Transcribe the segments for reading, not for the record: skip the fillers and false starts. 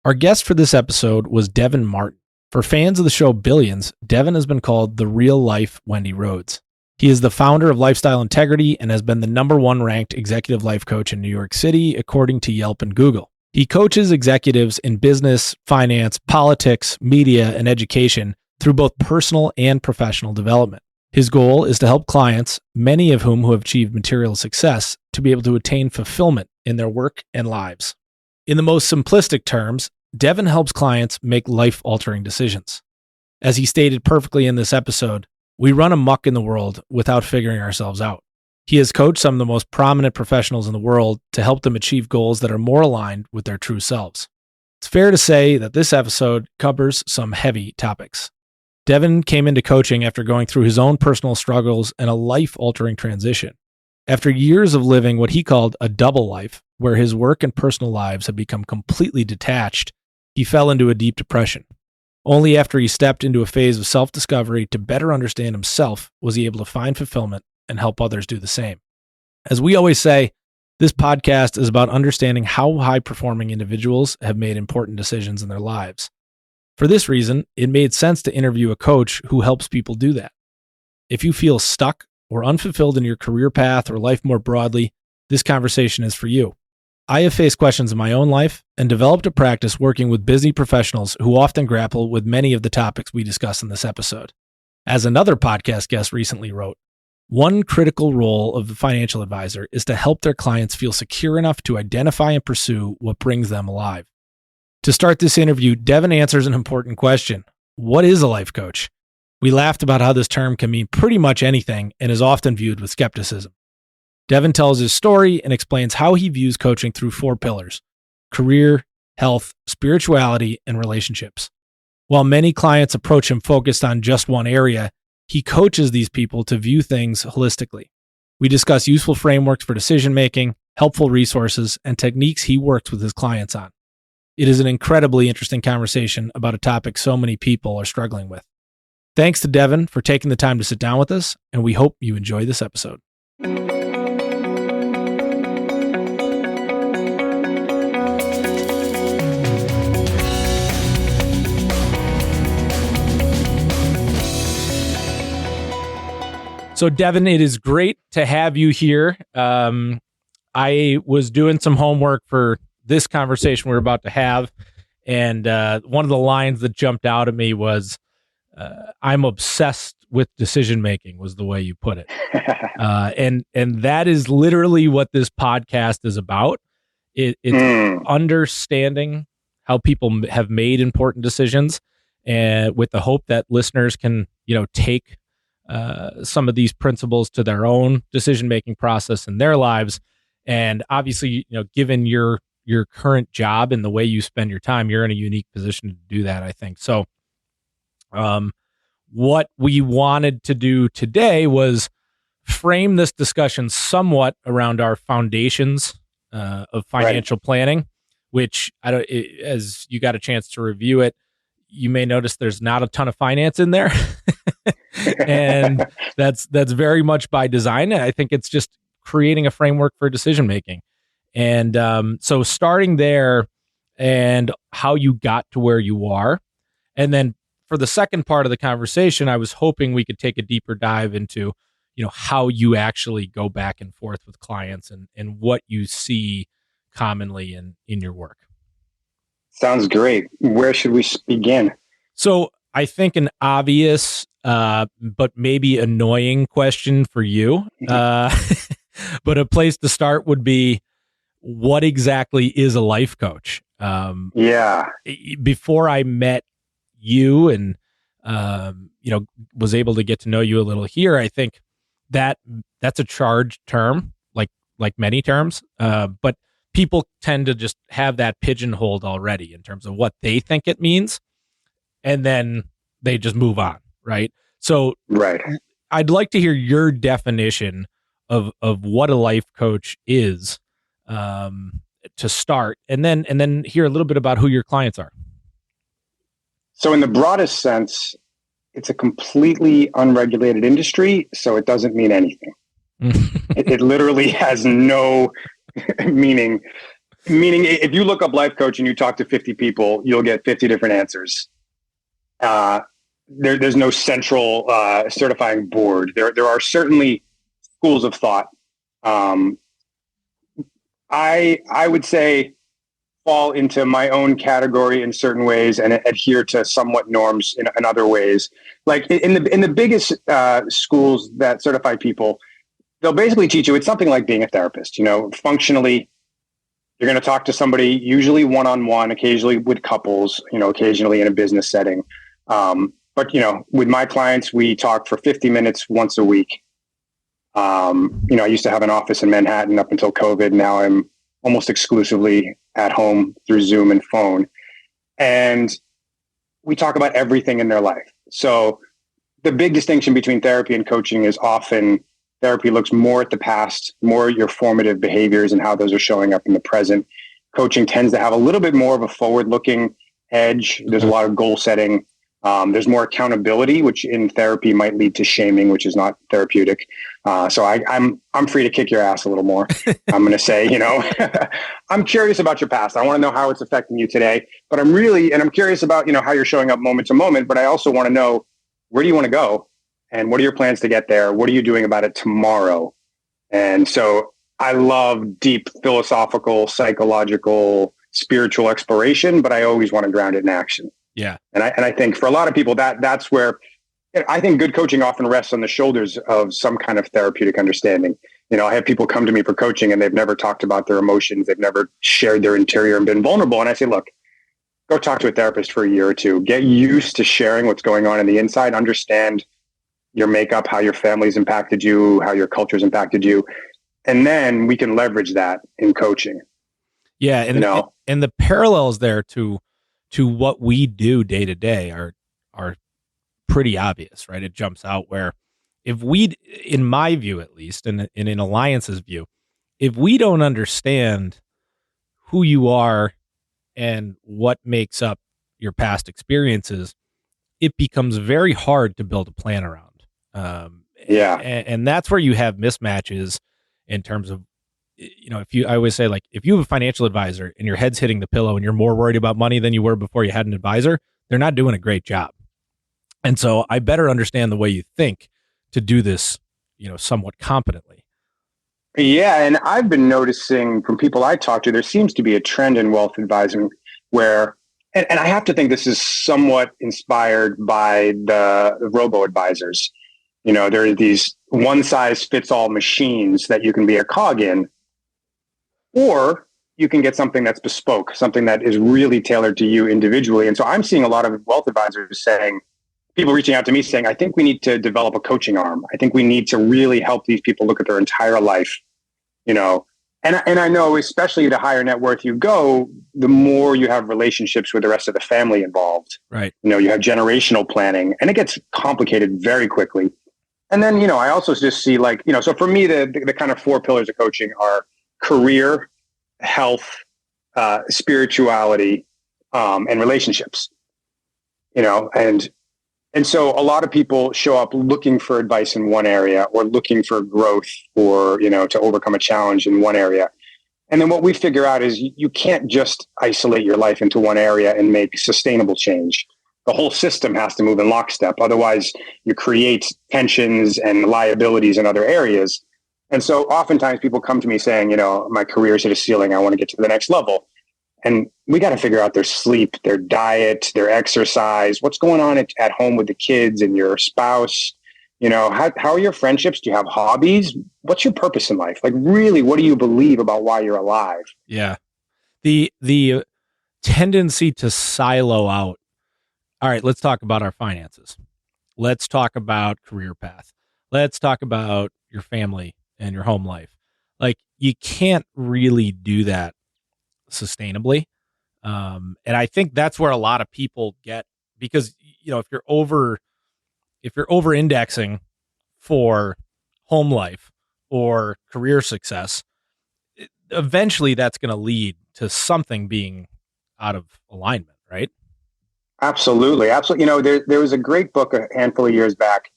Our guest for this episode was Devin Martin. For fans of the show Billions, Devin has been called the real-life Wendy Rhoades. He is the founder of Lifestyle Integrity and has been the #1 ranked executive life coach in New York City, according to Yelp and Google. He coaches executives in business, finance, politics, media, and education through both personal and professional development. His goal is to help clients, many of whom have achieved material success, to be able to attain fulfillment in their work and lives. In the most simplistic terms, Devin helps clients make life-altering decisions. As he stated perfectly in this episode, we run amok in the world without figuring ourselves out. He has coached some of the most prominent professionals in the world to help them achieve goals that are more aligned with their true selves. It's fair to say that this episode covers some heavy topics. Devin came into coaching after going through his own personal struggles and a life-altering transition. After years of living what he called a double life, where his work and personal lives had become completely detached, he fell into a deep depression. Only after he stepped into a phase of self-discovery to better understand himself was he able to find fulfillment and help others do the same. As we always say, this podcast is about understanding how high-performing individuals have made important decisions in their lives. For this reason, it made sense to interview a coach who helps people do that. If you feel stuck or unfulfilled in your career path or life more broadly, this conversation is for you. I have faced questions in my own life and developed a practice working with busy professionals who often grapple with many of the topics we discuss in this episode. As another podcast guest recently wrote, one critical role of the financial advisor is to help their clients feel secure enough to identify and pursue what brings them alive. To start this interview, Devin answers an important question. What is a life coach? We laughed about how this term can mean pretty much anything and is often viewed with skepticism. Devin tells his story and explains how he views coaching through 4 pillars: career, health, spirituality, and relationships. While many clients approach him focused on just one area, he coaches these people to view things holistically. We discuss useful frameworks for decision-making, helpful resources, and techniques he works with his clients on. It is an incredibly interesting conversation about a topic so many people are struggling with. Thanks to Devin for taking the time to sit down with us, and we hope you enjoy this episode. So Devin, it is great to have you here. I was doing some homework for this conversation we're about to have, and one of the lines that jumped out at me was, I'm obsessed with decision-making, was the way you put it. And that is literally what this podcast is about. It's understanding how people have made important decisions, and with the hope that listeners can, take some of these principles to their own decision-making process in their lives. And obviously, given your current job and the way you spend your time, you're in a unique position to do that, I think. So, what we wanted to do today was frame this discussion somewhat around our foundations of financial planning, which as you got a chance to review it, you may notice there's not a ton of finance in there. And that's very much by design. I think it's just creating a framework for decision making. And so starting there and how you got to where you are. And then for the second part of the conversation, I was hoping we could take a deeper dive into, how you actually go back and forth with clients and what you see commonly in your work. Sounds great. Where should we begin? So I think an obvious, but maybe annoying question for you, but a place to start would be, what exactly is a life coach? Before I met you and, was able to get to know you a little here, I think that's a charged term, like many terms, but people tend to just have that pigeonholed already in terms of what they think it means, and then they just move on, right? So I'd like to hear your definition of what a life coach is, to start, and then hear a little bit about who your clients are. So in the broadest sense, it's a completely unregulated industry, so it doesn't mean anything. It literally has no meaning Meaning, if you look up life coach and you talk to 50 people, you'll get 50 different answers. There's no central certifying board. There are certainly schools of thought. I would say fall into my own category in certain ways and adhere to somewhat norms in other ways. Like in the biggest schools that certify people, they'll basically teach you it's something like being a therapist. Functionally, you're going to talk to somebody, usually one-on-one, occasionally with couples, occasionally in a business setting. But with my clients, we talk for 50 minutes once a week. I used to have an office in Manhattan up until COVID. Now I'm almost exclusively at home through Zoom and phone. And we talk about everything in their life. So the big distinction between therapy and coaching is often therapy looks more at the past, more at your formative behaviors and how those are showing up in the present. Coaching tends to have a little bit more of a forward-looking edge. There's a lot of goal setting. There's more accountability, which in therapy might lead to shaming, which is not therapeutic. So I'm free to kick your ass a little more. I'm going to say, I'm curious about your past. I want to know how it's affecting you today. But I'm curious about, how you're showing up moment to moment. But I also want to know, where do you want to go? And what are your plans to get there? What are you doing about it tomorrow? And so I love deep philosophical, psychological, spiritual exploration, but I always want to ground it in action. Yeah. And I think for a lot of people that's where I think good coaching often rests on the shoulders of some kind of therapeutic understanding. I have people come to me for coaching and they've never talked about their emotions. They've never shared their interior and been vulnerable. And I say, look, go talk to a therapist for a year or two, get used to sharing what's going on in the inside, understand your makeup, how your family's impacted you, how your culture's impacted you. And then we can leverage that in coaching. Yeah. And the parallels there to what we do day to day are pretty obvious, right? It jumps out where if we, in my view, at least, and in Alliance's view, if we don't understand who you are and what makes up your past experiences, it becomes very hard to build a plan around. And that's where you have mismatches in terms of, I always say, like, if you have a financial advisor and your head's hitting the pillow and you're more worried about money than you were before you had an advisor, they're not doing a great job. And so I better understand the way you think to do this, somewhat competently. Yeah. And I've been noticing from people I talk to, there seems to be a trend in wealth advising where, and I have to think this is somewhat inspired by the robo-advisors. There are these one-size-fits-all machines that you can be a cog in, or you can get something that's bespoke, something that is really tailored to you individually. And so I'm seeing a lot of wealth advisors people reaching out to me saying, I think we need to develop a coaching arm. I think we need to really help these people look at their entire life, And I know, especially the higher net worth you go, the more you have relationships with the rest of the family involved. Right. You have generational planning, and it gets complicated very quickly. And then, I also just see so for me, the kind of 4 pillars of coaching are career, health, spirituality, and relationships, and so a lot of people show up looking for advice in one area or looking for growth or, to overcome a challenge in one area. And then what we figure out is you can't just isolate your life into one area and make sustainable change. The whole system has to move in lockstep. Otherwise, you create tensions and liabilities in other areas. And so oftentimes people come to me saying, my career's hit a ceiling. I want to get to the next level. And we got to figure out their sleep, their diet, their exercise, what's going on at home with the kids and your spouse. How are your friendships? Do you have hobbies? What's your purpose in life? Like, really, what do you believe about why you're alive? Yeah. The tendency to silo out. All right, let's talk about our finances. Let's talk about career path. Let's talk about your family and your home life. Like, you can't really do that sustainably. And I think that's where a lot of people get, because, if you're over indexing for home life or career success, eventually that's going to lead to something being out of alignment, right? Absolutely. There was a great book a handful of years back.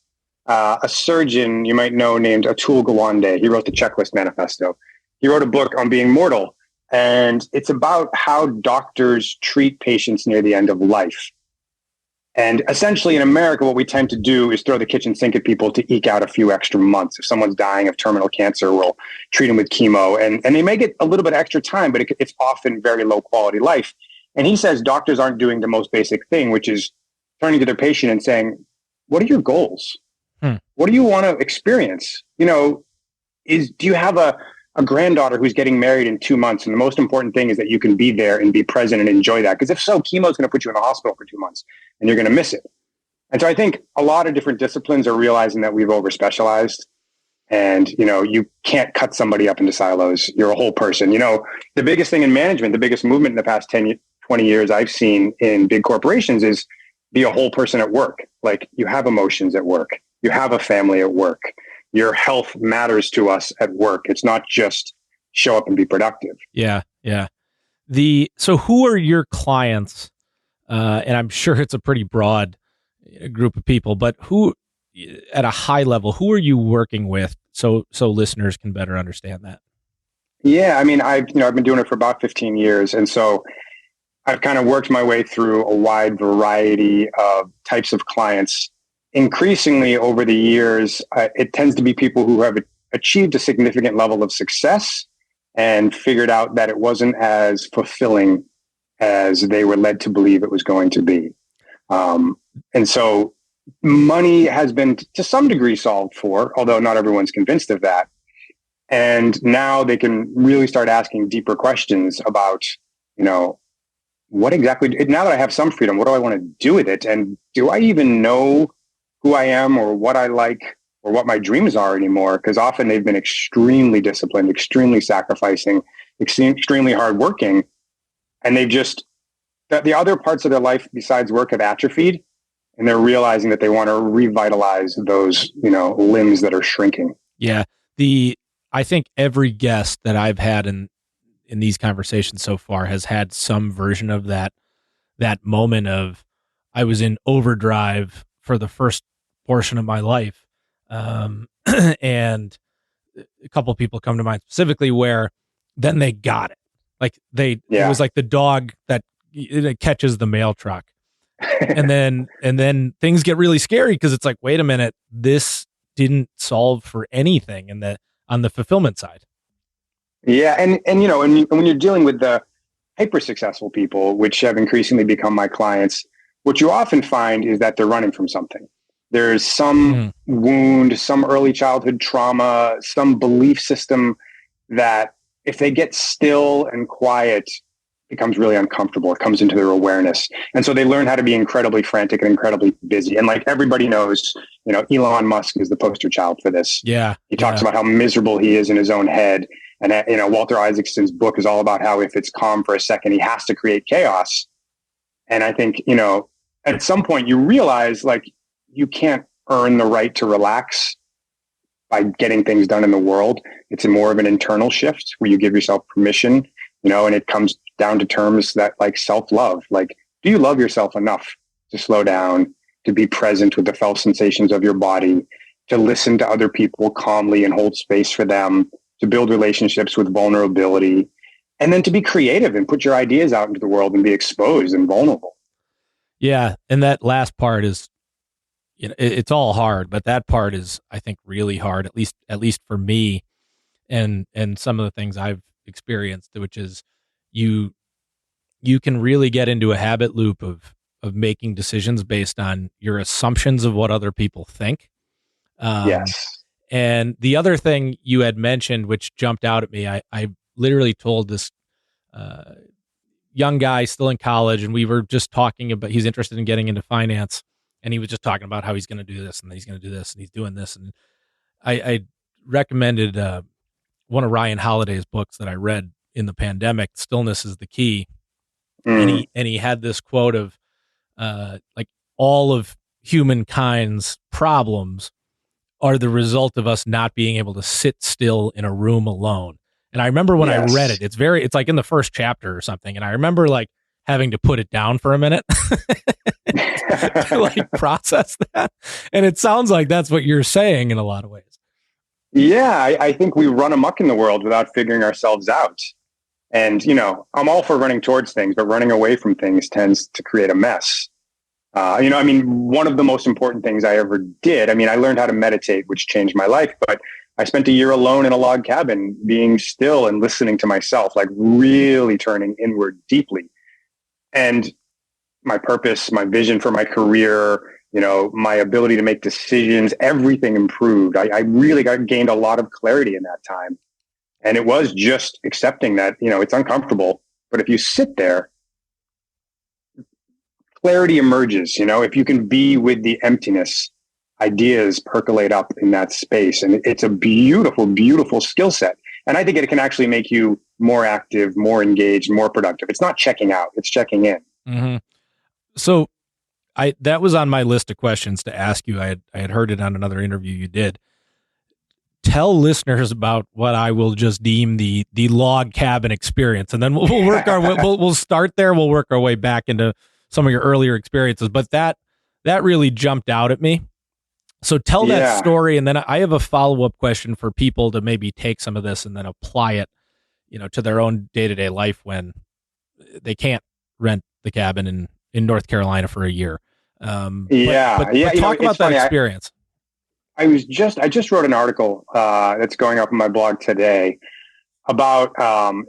A surgeon you might know named Atul Gawande. He wrote the Checklist Manifesto. He wrote a book on being mortal. And it's about how doctors treat patients near the end of life. And essentially in America, what we tend to do is throw the kitchen sink at people to eke out a few extra months. If someone's dying of terminal cancer, we'll treat them with chemo. And they may get a little bit extra time, but it's often very low quality life. And he says doctors aren't doing the most basic thing, which is turning to their patient and saying, what are your goals? What do you want to experience? Do you have a granddaughter who's getting married in 2 months? And the most important thing is that you can be there and be present and enjoy that. Because if so, chemo is going to put you in the hospital for 2 months and you're going to miss it. And so I think a lot of different disciplines are realizing that we've over-specialized. And, you can't cut somebody up into silos. You're a whole person. The biggest thing in management, the biggest movement in the past 10, 20 years I've seen in big corporations is be a whole person at work. Like, you have emotions at work. You have a family at work. Your health matters to us at work. It's not just show up and be productive. Yeah. Yeah. So who are your clients? And I'm sure it's a pretty broad group of people, but who, at a high level, who are you working with so listeners can better understand that? Yeah. I mean, I've been doing it for about 15 years. And so I've kind of worked my way through a wide variety of types of clients. Increasingly over the years, it tends to be people who have achieved a significant level of success and figured out that it wasn't as fulfilling as they were led to believe it was going to be. And so money has been to some degree solved for, although not everyone's convinced of that. And now they can really start asking deeper questions about, what exactly, now that I have some freedom, what do I want to do with it? And do I even know who I am or what I like or what my dreams are anymore? Because often they've been extremely disciplined, extremely sacrificing, extremely hardworking. And they've just, the other parts of their life besides work have atrophied. And they're realizing that they want to revitalize those, limbs that are shrinking. Yeah. I think every guest that I've had in these conversations so far has had some version of that moment of, I was in overdrive for the first portion of my life. And a couple of people come to mind specifically where then they got it. Like it was like the dog that it catches the mail truck. and then things get really scary because it's like, wait a minute, this didn't solve for anything on the fulfillment side. Yeah. And when you're dealing with the hyper successful people, which have increasingly become my clients, what you often find is that they're running from something. There's some wound, some early childhood trauma, some belief system that if they get still and quiet, becomes really uncomfortable. It comes into their awareness. And so they learn how to be incredibly frantic and incredibly busy. And like everybody knows, Elon Musk is the poster child for this. Yeah. He talks about how miserable he is in his own head. And, Walter Isaacson's book is all about how if it's calm for a second, he has to create chaos. And I think, at some point you realize like you can't earn the right to relax by getting things done in the world. It's more of an internal shift where you give yourself permission, and it comes down to terms that like self-love. Like, do you love yourself enough to slow down, to be present with the felt sensations of your body, to listen to other people calmly and hold space for them, to build relationships with vulnerability, and then to be creative and put your ideas out into the world and be exposed and vulnerable. Yeah. And that last part is, it's all hard, but that part is, I think, really hard, at least for me and some of the things I've experienced, which is you can really get into a habit loop of making decisions based on your assumptions of what other people think. Yes. And the other thing you had mentioned, which jumped out at me, I literally told this young guy still in college, and we were just talking about, he's interested in getting into finance, and he was just talking about how he's going to do this and he's going to do this and he's doing this. And I recommended one of Ryan Holiday's books that I read in the pandemic, Stillness is the Key. And he had this quote of like all of humankind's problems are the result of us not being able to sit still in a room alone. And I remember when I read it, it's like in the first chapter or something. And I remember like having to put it down for a minute to like process that. And it sounds like that's what you're saying in a lot of ways. Yeah, I think we run amok in the world without figuring ourselves out. And, I'm all for running towards things, but running away from things tends to create a mess. One of the most important things I ever did, I learned how to meditate, which changed my life, but I spent a year alone in a log cabin, being still and listening to myself, like really turning inward deeply. And my purpose, my vision for my career, my ability to make decisions, everything improved. I really gained a lot of clarity in that time. And it was just accepting that, it's uncomfortable, but if you sit there, clarity emerges. If you can be with the emptiness, ideas percolate up in that space. And it's a beautiful, beautiful skill set. And I think it can actually make you more active, more engaged, more productive. It's not checking out, it's checking in. Mm-hmm. So that was on my list of questions to ask you. I had heard it on another interview you did. Tell listeners about what I will just deem the log cabin experience, and then we'll work we'll start there. We'll work our way back into some of your earlier experiences, but that really jumped out at me. So tell that story, and then I have a follow-up question for people to maybe take some of this and then apply it, to their own day-to-day life when they can't rent the cabin in North Carolina for a year. But talk about that experience. I just wrote an article that's going up on my blog today about,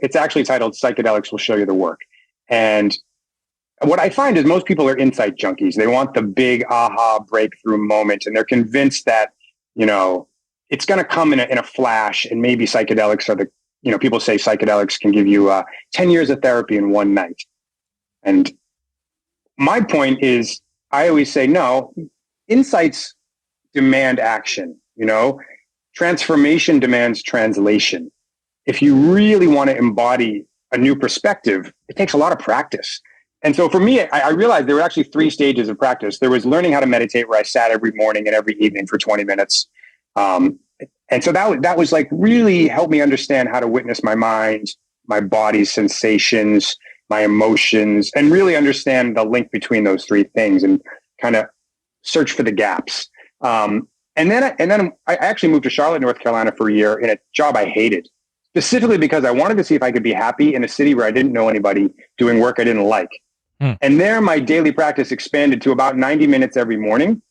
it's actually titled "Psychedelics Will Show You the Work." And what I find is most people are insight junkies. They want the big aha breakthrough moment, and they're convinced that, it's going to come in a flash. And maybe psychedelics are people say psychedelics can give you 10 years of therapy in one night. And my point is, I always say, no, insights demand action. Transformation demands translation. If you really want to embody a new perspective, it takes a lot of practice. And so for me, I realized there were actually 3 stages of practice. There was learning how to meditate, where I sat every morning and every evening for 20 minutes. And so that was like really helped me understand how to witness my mind, my body's sensations, my emotions, and really understand the link between those 3 things and kind of search for the gaps. And then I actually moved to Charlotte, North Carolina for a year in a job I hated, specifically because I wanted to see if I could be happy in a city where I didn't know anybody doing work I didn't like. And there, my daily practice expanded to about 90 minutes every morning.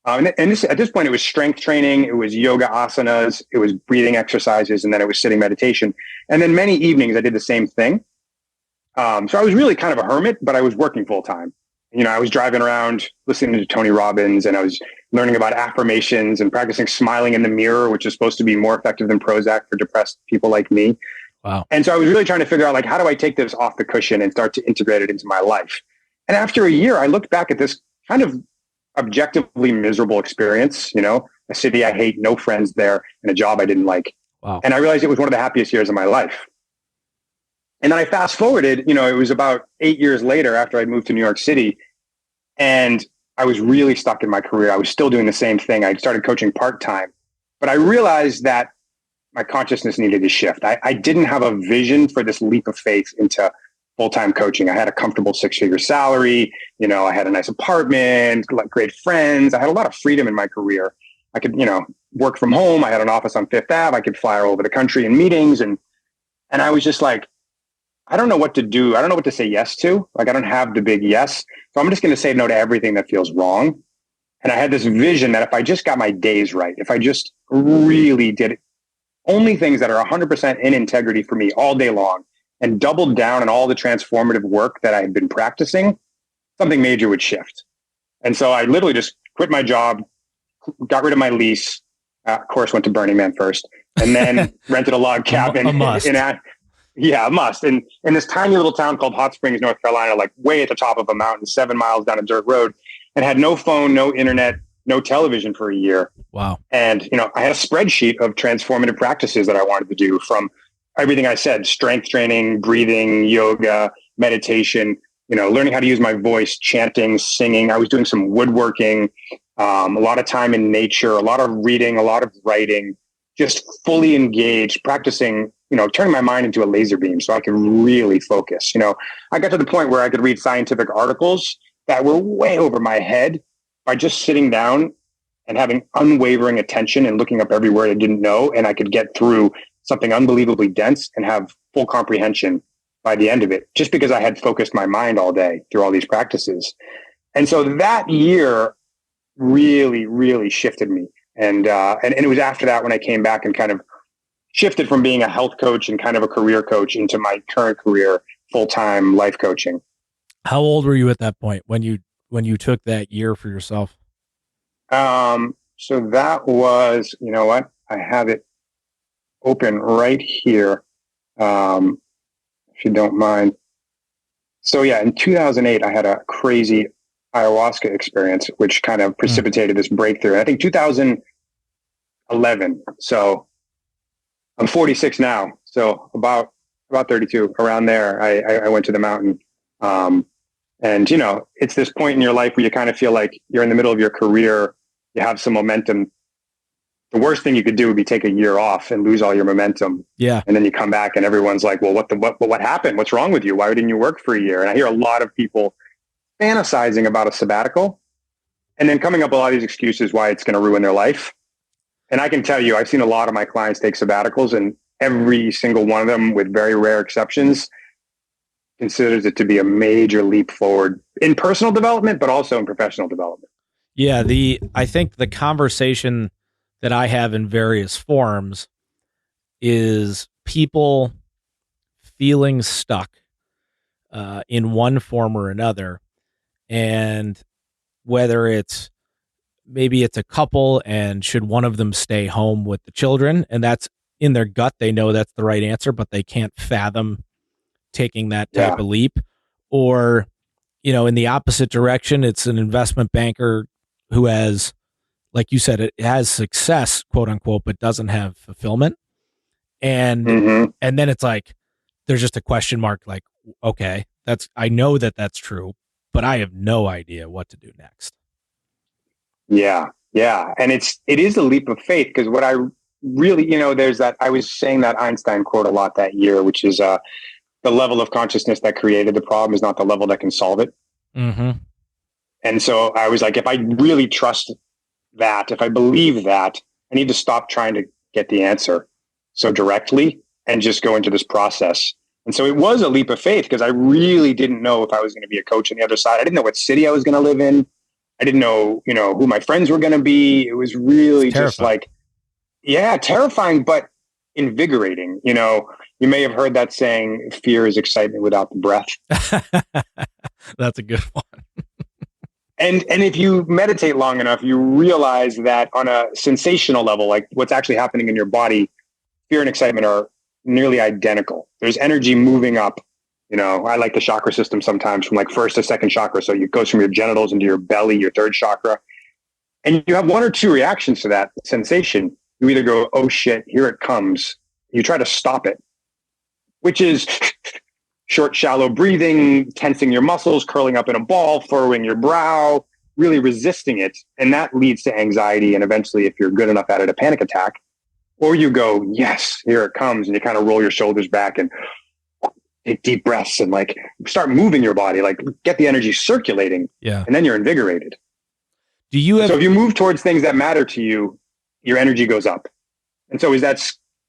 At this point, it was strength training, it was yoga asanas, it was breathing exercises, and then it was sitting meditation. And then many evenings, I did the same thing. So I was really kind of a hermit, but I was working full time. I was driving around listening to Tony Robbins, and I was learning about affirmations and practicing smiling in the mirror, which is supposed to be more effective than Prozac for depressed people like me. Wow. And so I was really trying to figure out, like, how do I take this off the cushion and start to integrate it into my life? And after a year, I looked back at this kind of objectively miserable experience, a city I hate, no friends there, and a job I didn't like. Wow. And I realized it was one of the happiest years of my life. And then I fast forwarded, it was about 8 years later after I moved to New York City, and I was really stuck in my career. I was still doing the same thing. I started coaching part-time, but I realized that my consciousness needed to shift. I didn't have a vision for this leap of faith into full-time coaching. I had a comfortable 6-figure salary. I had a nice apartment, like great friends. I had a lot of freedom in my career. I could, work from home. I had an office on Fifth Ave. I could fly all over the country in meetings. And I was just like, I don't know what to do. I don't know what to say yes to. Like, I don't have the big yes. So I'm just going to say no to everything that feels wrong. And I had this vision that if I just got my days right, if I just really did only things that are 100% in integrity for me all day long and doubled down on all the transformative work that I had been practicing, something major would shift. And so I literally just quit my job, got rid of my lease, of course, went to Burning Man first, and then rented a log cabin. A must. A must. In this tiny little town called Hot Springs, North Carolina, like way at the top of a mountain, 7 miles down a dirt road, and had no phone, no internet, no television for a year. Wow. And, I had a spreadsheet of transformative practices that I wanted to do, from everything I said: strength training, breathing, yoga, meditation, learning how to use my voice, chanting, singing. I was doing some woodworking, a lot of time in nature, a lot of reading, a lot of writing, just fully engaged, practicing, turning my mind into a laser beam so I could really focus. I got to the point where I could read scientific articles that were way over my head by just sitting down and having unwavering attention and looking up every word I didn't know. And I could get through something unbelievably dense and have full comprehension by the end of it, just because I had focused my mind all day through all these practices. And so that year really, really shifted me. And it was after that when I came back and kind of shifted from being a health coach and kind of a career coach into my current career, full-time life coaching. How old were you at that point when you took that year for yourself? So that was, you know what? I have it open right here. If you don't mind. So yeah, in 2008, I had a crazy ayahuasca experience, which kind of precipitated this breakthrough. I think 2011. So I'm 46 now. So about 32, around there, I went to the mountain. And you know, it's this point in your life where you kind of feel like you're in the middle of your career. You have some momentum. The worst thing you could do would be take a year off and lose all your momentum. Yeah. And then you come back and everyone's like, well, what happened? What's wrong with you? Why didn't you work for a year? And I hear a lot of people fantasizing about a sabbatical and then coming up with a lot of these excuses why it's going to ruin their life. And I can tell you, I've seen a lot of my clients take sabbaticals, and every single one of them, with very rare exceptions, considers it to be a major leap forward in personal development, but also in professional development. Yeah. I think the conversation that I have in various forms is people feeling stuck in one form or another. And whether maybe it's a couple and should one of them stay home with the children, and that's in their gut, they know that's the right answer, but they can't fathom taking that type of leap. Or, you know, in the opposite direction, it's an investment banker who has, like you said, it has success, quote unquote, but doesn't have fulfillment. And and then it's like there's just a question mark, like, okay, I know that's true, but I have no idea what to do next. Yeah. And it is a leap of faith, because what I really, you know, I was saying that Einstein quote a lot that year, which is the level of consciousness that created the problem is not the level that can solve it. And so I was like, if I really trust that, if I believe that, I need to stop trying to get the answer so directly and just go into this process. And so it was a leap of faith, because I really didn't know if I was going to be a coach on the other side. I didn't know what city I was going to live in. I didn't know, you know, who my friends were going to be. It was really just like, terrifying, but invigorating. You know, you may have heard that saying, fear is excitement without the breath. That's a good one. And if you meditate long enough, you realize that on a sensational level, like what's actually happening in your body, fear and excitement are nearly identical. There's energy moving up. You know, I like the chakra system sometimes from like first to second chakra. So it goes from your genitals into your belly, your third chakra. And you have one or two reactions to that sensation. You either go, oh shit, here it comes. You try to stop it, which is short, shallow breathing, tensing your muscles, curling up in a ball, furrowing your brow, really resisting it. And that leads to anxiety. And eventually, if you're good enough at it, a panic attack. Or you go, yes, here it comes. And you kind of roll your shoulders back and take deep breaths and like start moving your body, like get the energy circulating. Yeah. And then you're invigorated. So if you move towards things that matter to you, your energy goes up. And so is that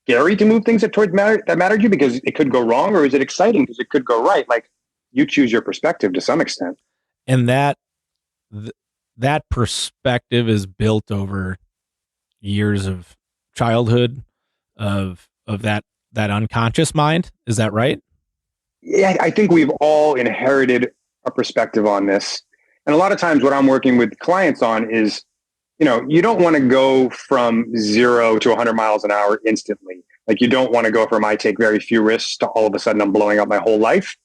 scary to move things that matter to you because it could go wrong, or is it exciting because it could go right? Like you choose your perspective to some extent. And that perspective is built over years of childhood of that unconscious mind. Is that right? Yeah, I think we've all inherited a perspective on this. And a lot of times what I'm working with clients on is, you know, you don't want to go from 0 to 100 miles an hour instantly. Like you don't want to go from I take very few risks to all of a sudden I'm blowing up my whole life.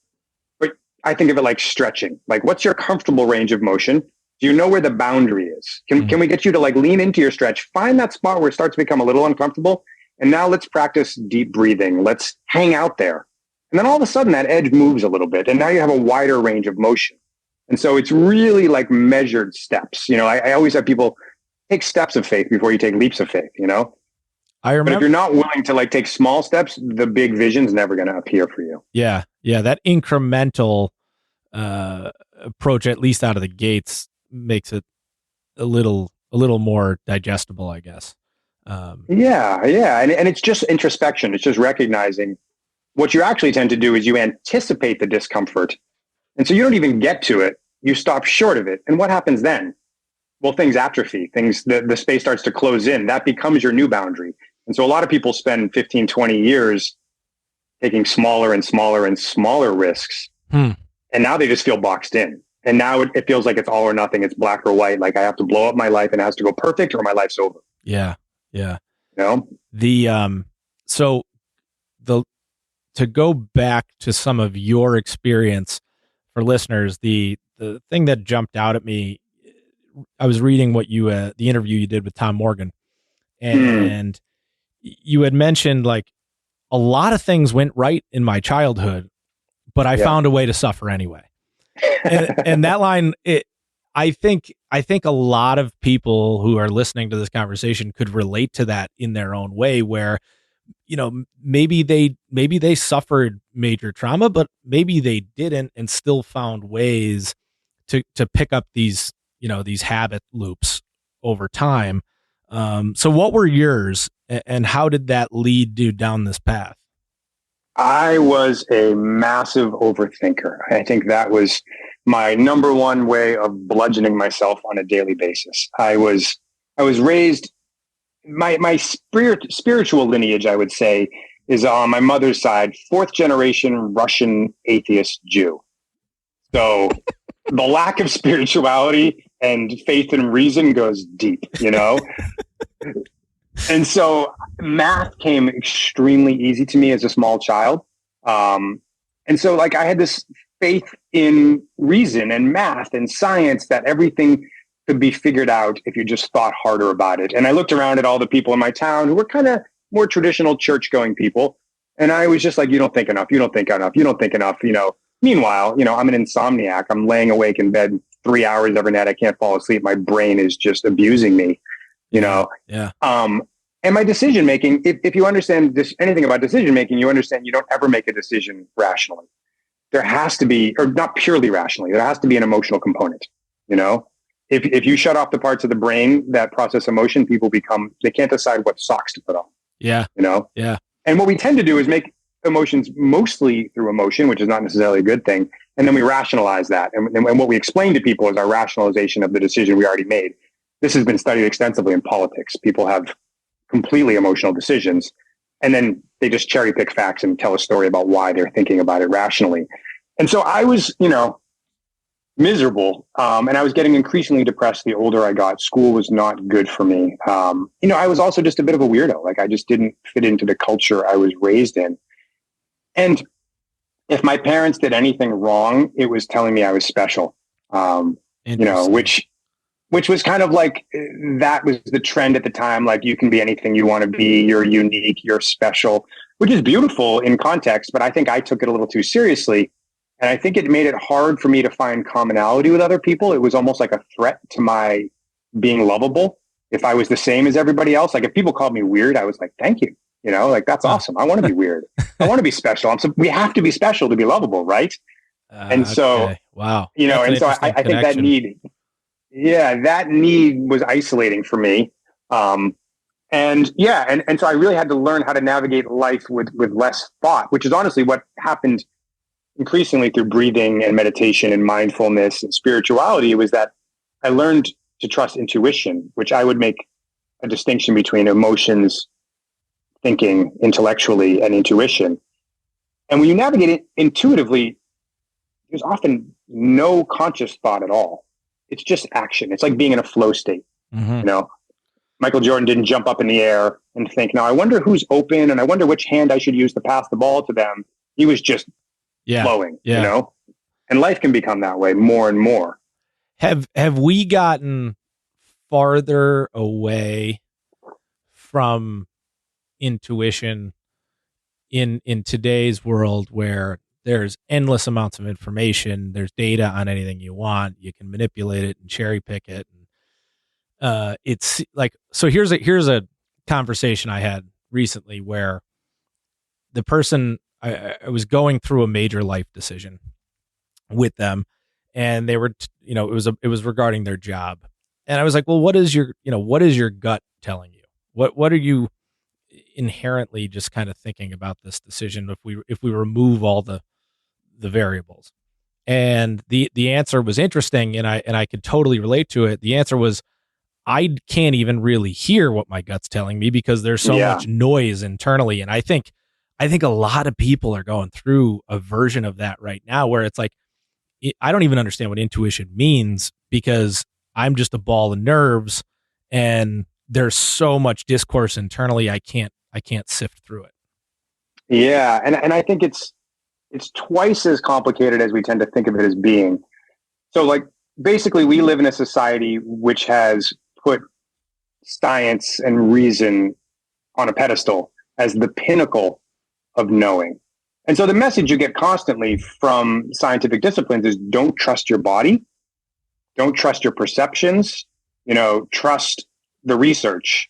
But I think of it like stretching. Like what's your comfortable range of motion? Do you know where the boundary is? Can we get you to like lean into your stretch? Find that spot where it starts to become a little uncomfortable. And now let's practice deep breathing. Let's hang out there. And then all of a sudden that edge moves a little bit. And now you have a wider range of motion. And so it's really like measured steps. You know, I always have people take steps of faith before you take leaps of faith, you know? I remember. But if you're not willing to like take small steps, the big vision's never going to appear for you. Yeah. Yeah. That incremental approach, at least out of the gates, makes it a little more digestible, I guess. Yeah. And it's just introspection. It's just recognizing What you actually tend to do is you anticipate the discomfort. And so you don't even get to it. You stop short of it. And what happens then? Well, things atrophy, the space starts to close in. That becomes your new boundary. And so a lot of people spend 15, 20 years taking smaller and smaller and smaller risks. And now they just feel boxed in. And now it feels like it's all or nothing. It's black or white. Like I have to blow up my life and it has to go perfect or my life's over. Yeah. Yeah. You know? To go back to some of your experience for listeners, the thing that jumped out at me, I was reading what you, the interview you did with Tom Morgan, and you had mentioned like a lot of things went right in my childhood, but I found a way to suffer anyway. And that line, I think a lot of people who are listening to this conversation could relate to that in their own way, where, you know, maybe they suffered major trauma, but maybe they didn't and still found ways to pick up these, you know, these habit loops over time. So what were yours and how did that lead you down this path? I was a massive overthinker. I think that was my number one way of bludgeoning myself on a daily basis. I was raised, my spiritual lineage, I would say, is on my mother's side, 4th generation Russian atheist Jew. So the lack of spirituality and faith and reason goes deep, you know? And so math came extremely easy to me as a small child. And so like I had this faith in reason and math and science that everything could be figured out if you just thought harder about it. And I looked around at all the people in my town who were kind of more traditional church going people. And I was just like, you don't think enough. You don't think enough. You don't think enough. You know, meanwhile, you know, I'm an insomniac. I'm laying awake in bed 3 hours every night. I can't fall asleep. My brain is just abusing me, you know? Yeah. And my decision making, if you understand anything about decision making, you understand you don't ever make a decision rationally. There has to be, or not purely rationally, there has to be an emotional component, you know? If you shut off the parts of the brain that process emotion, people they can't decide what socks to put on. Yeah. You know? Yeah. And what we tend to do is make emotions mostly through emotion, which is not necessarily a good thing. And then we rationalize that. And what we explain to people is our rationalization of the decision we already made. This has been studied extensively in politics. People have completely emotional decisions, and then they just cherry pick facts and tell a story about why they're thinking about it rationally. And so I was, you know, miserable. And I was getting increasingly depressed the older I got. School was not good for me. You know, I was also just a bit of a weirdo. Like I just didn't fit into the culture I was raised in. And if my parents did anything wrong, it was telling me I was special. You know, which was kind of like, that was the trend at the time. Like you can be anything you want to be. You're unique. You're special, which is beautiful in context. But I think I took it a little too seriously. And I think it made it hard for me to find commonality with other people. It was almost like a threat to my being lovable. If I was the same as everybody else, like if people called me weird, I was like, thank you. You know, like that's awesome. I want to be weird. I want to be special. We have to be special to be lovable, right? And so, okay. Wow. You know, and so I think that need, that need was isolating for me. And so I really had to learn how to navigate life with less thought, which is honestly what happened increasingly through breathing and meditation and mindfulness and spirituality, was that I learned to trust intuition, which I would make a distinction between emotions, thinking intellectually, and intuition. And when you navigate it intuitively, there's often no conscious thought at all. It's just action. It's like being in a flow state. Mm-hmm. You know, Michael Jordan didn't jump up in the air and think, now I wonder who's open and I wonder which hand I should use to pass the ball to them. He was just flowing, you know, and life can become that way more and more. Have we gotten farther away from intuition in today's world where there's endless amounts of information, there's data on anything you want, you can manipulate it and cherry pick it, and it's like, so here's a conversation I had recently where the person, I was going through a major life decision with them, and they were, you know, it was regarding their job, and I was like, well, what is your gut telling you? What are you, inherently just kind of thinking about this decision if we remove all the variables? And the answer was interesting, and I could totally relate to it. The answer was, I can't even really hear what my gut's telling me because there's so much noise internally. And I think a lot of people are going through a version of that right now where it's like, I don't even understand what intuition means because I'm just a ball of nerves and there's so much discourse internally. I can't sift through it. Yeah. And I think it's twice as complicated as we tend to think of it as being. So like, basically we live in a society which has put science and reason on a pedestal as the pinnacle of knowing. And so the message you get constantly from scientific disciplines is don't trust your body, don't trust your perceptions, trust the research.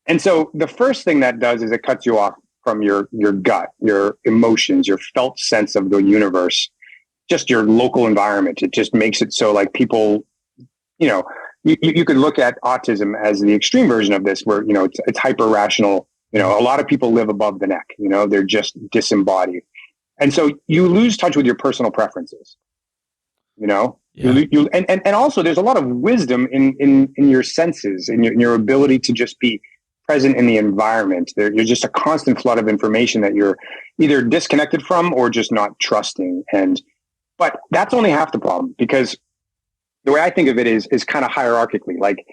And so the first thing that does is it cuts you off from your gut, your emotions, your felt sense of the universe, just your local environment. It just makes it so like people, you could look at autism as the extreme version of this where, it's hyper rational. A lot of people live above the neck, they're just disembodied. And so you lose touch with your personal preferences, Yeah. and also there's a lot of wisdom in your senses and your ability to just be present in the environment. You're just a constant flood of information that you're either disconnected from or just not trusting. But that's only half the problem, because the way I think of it is kind of hierarchically. Like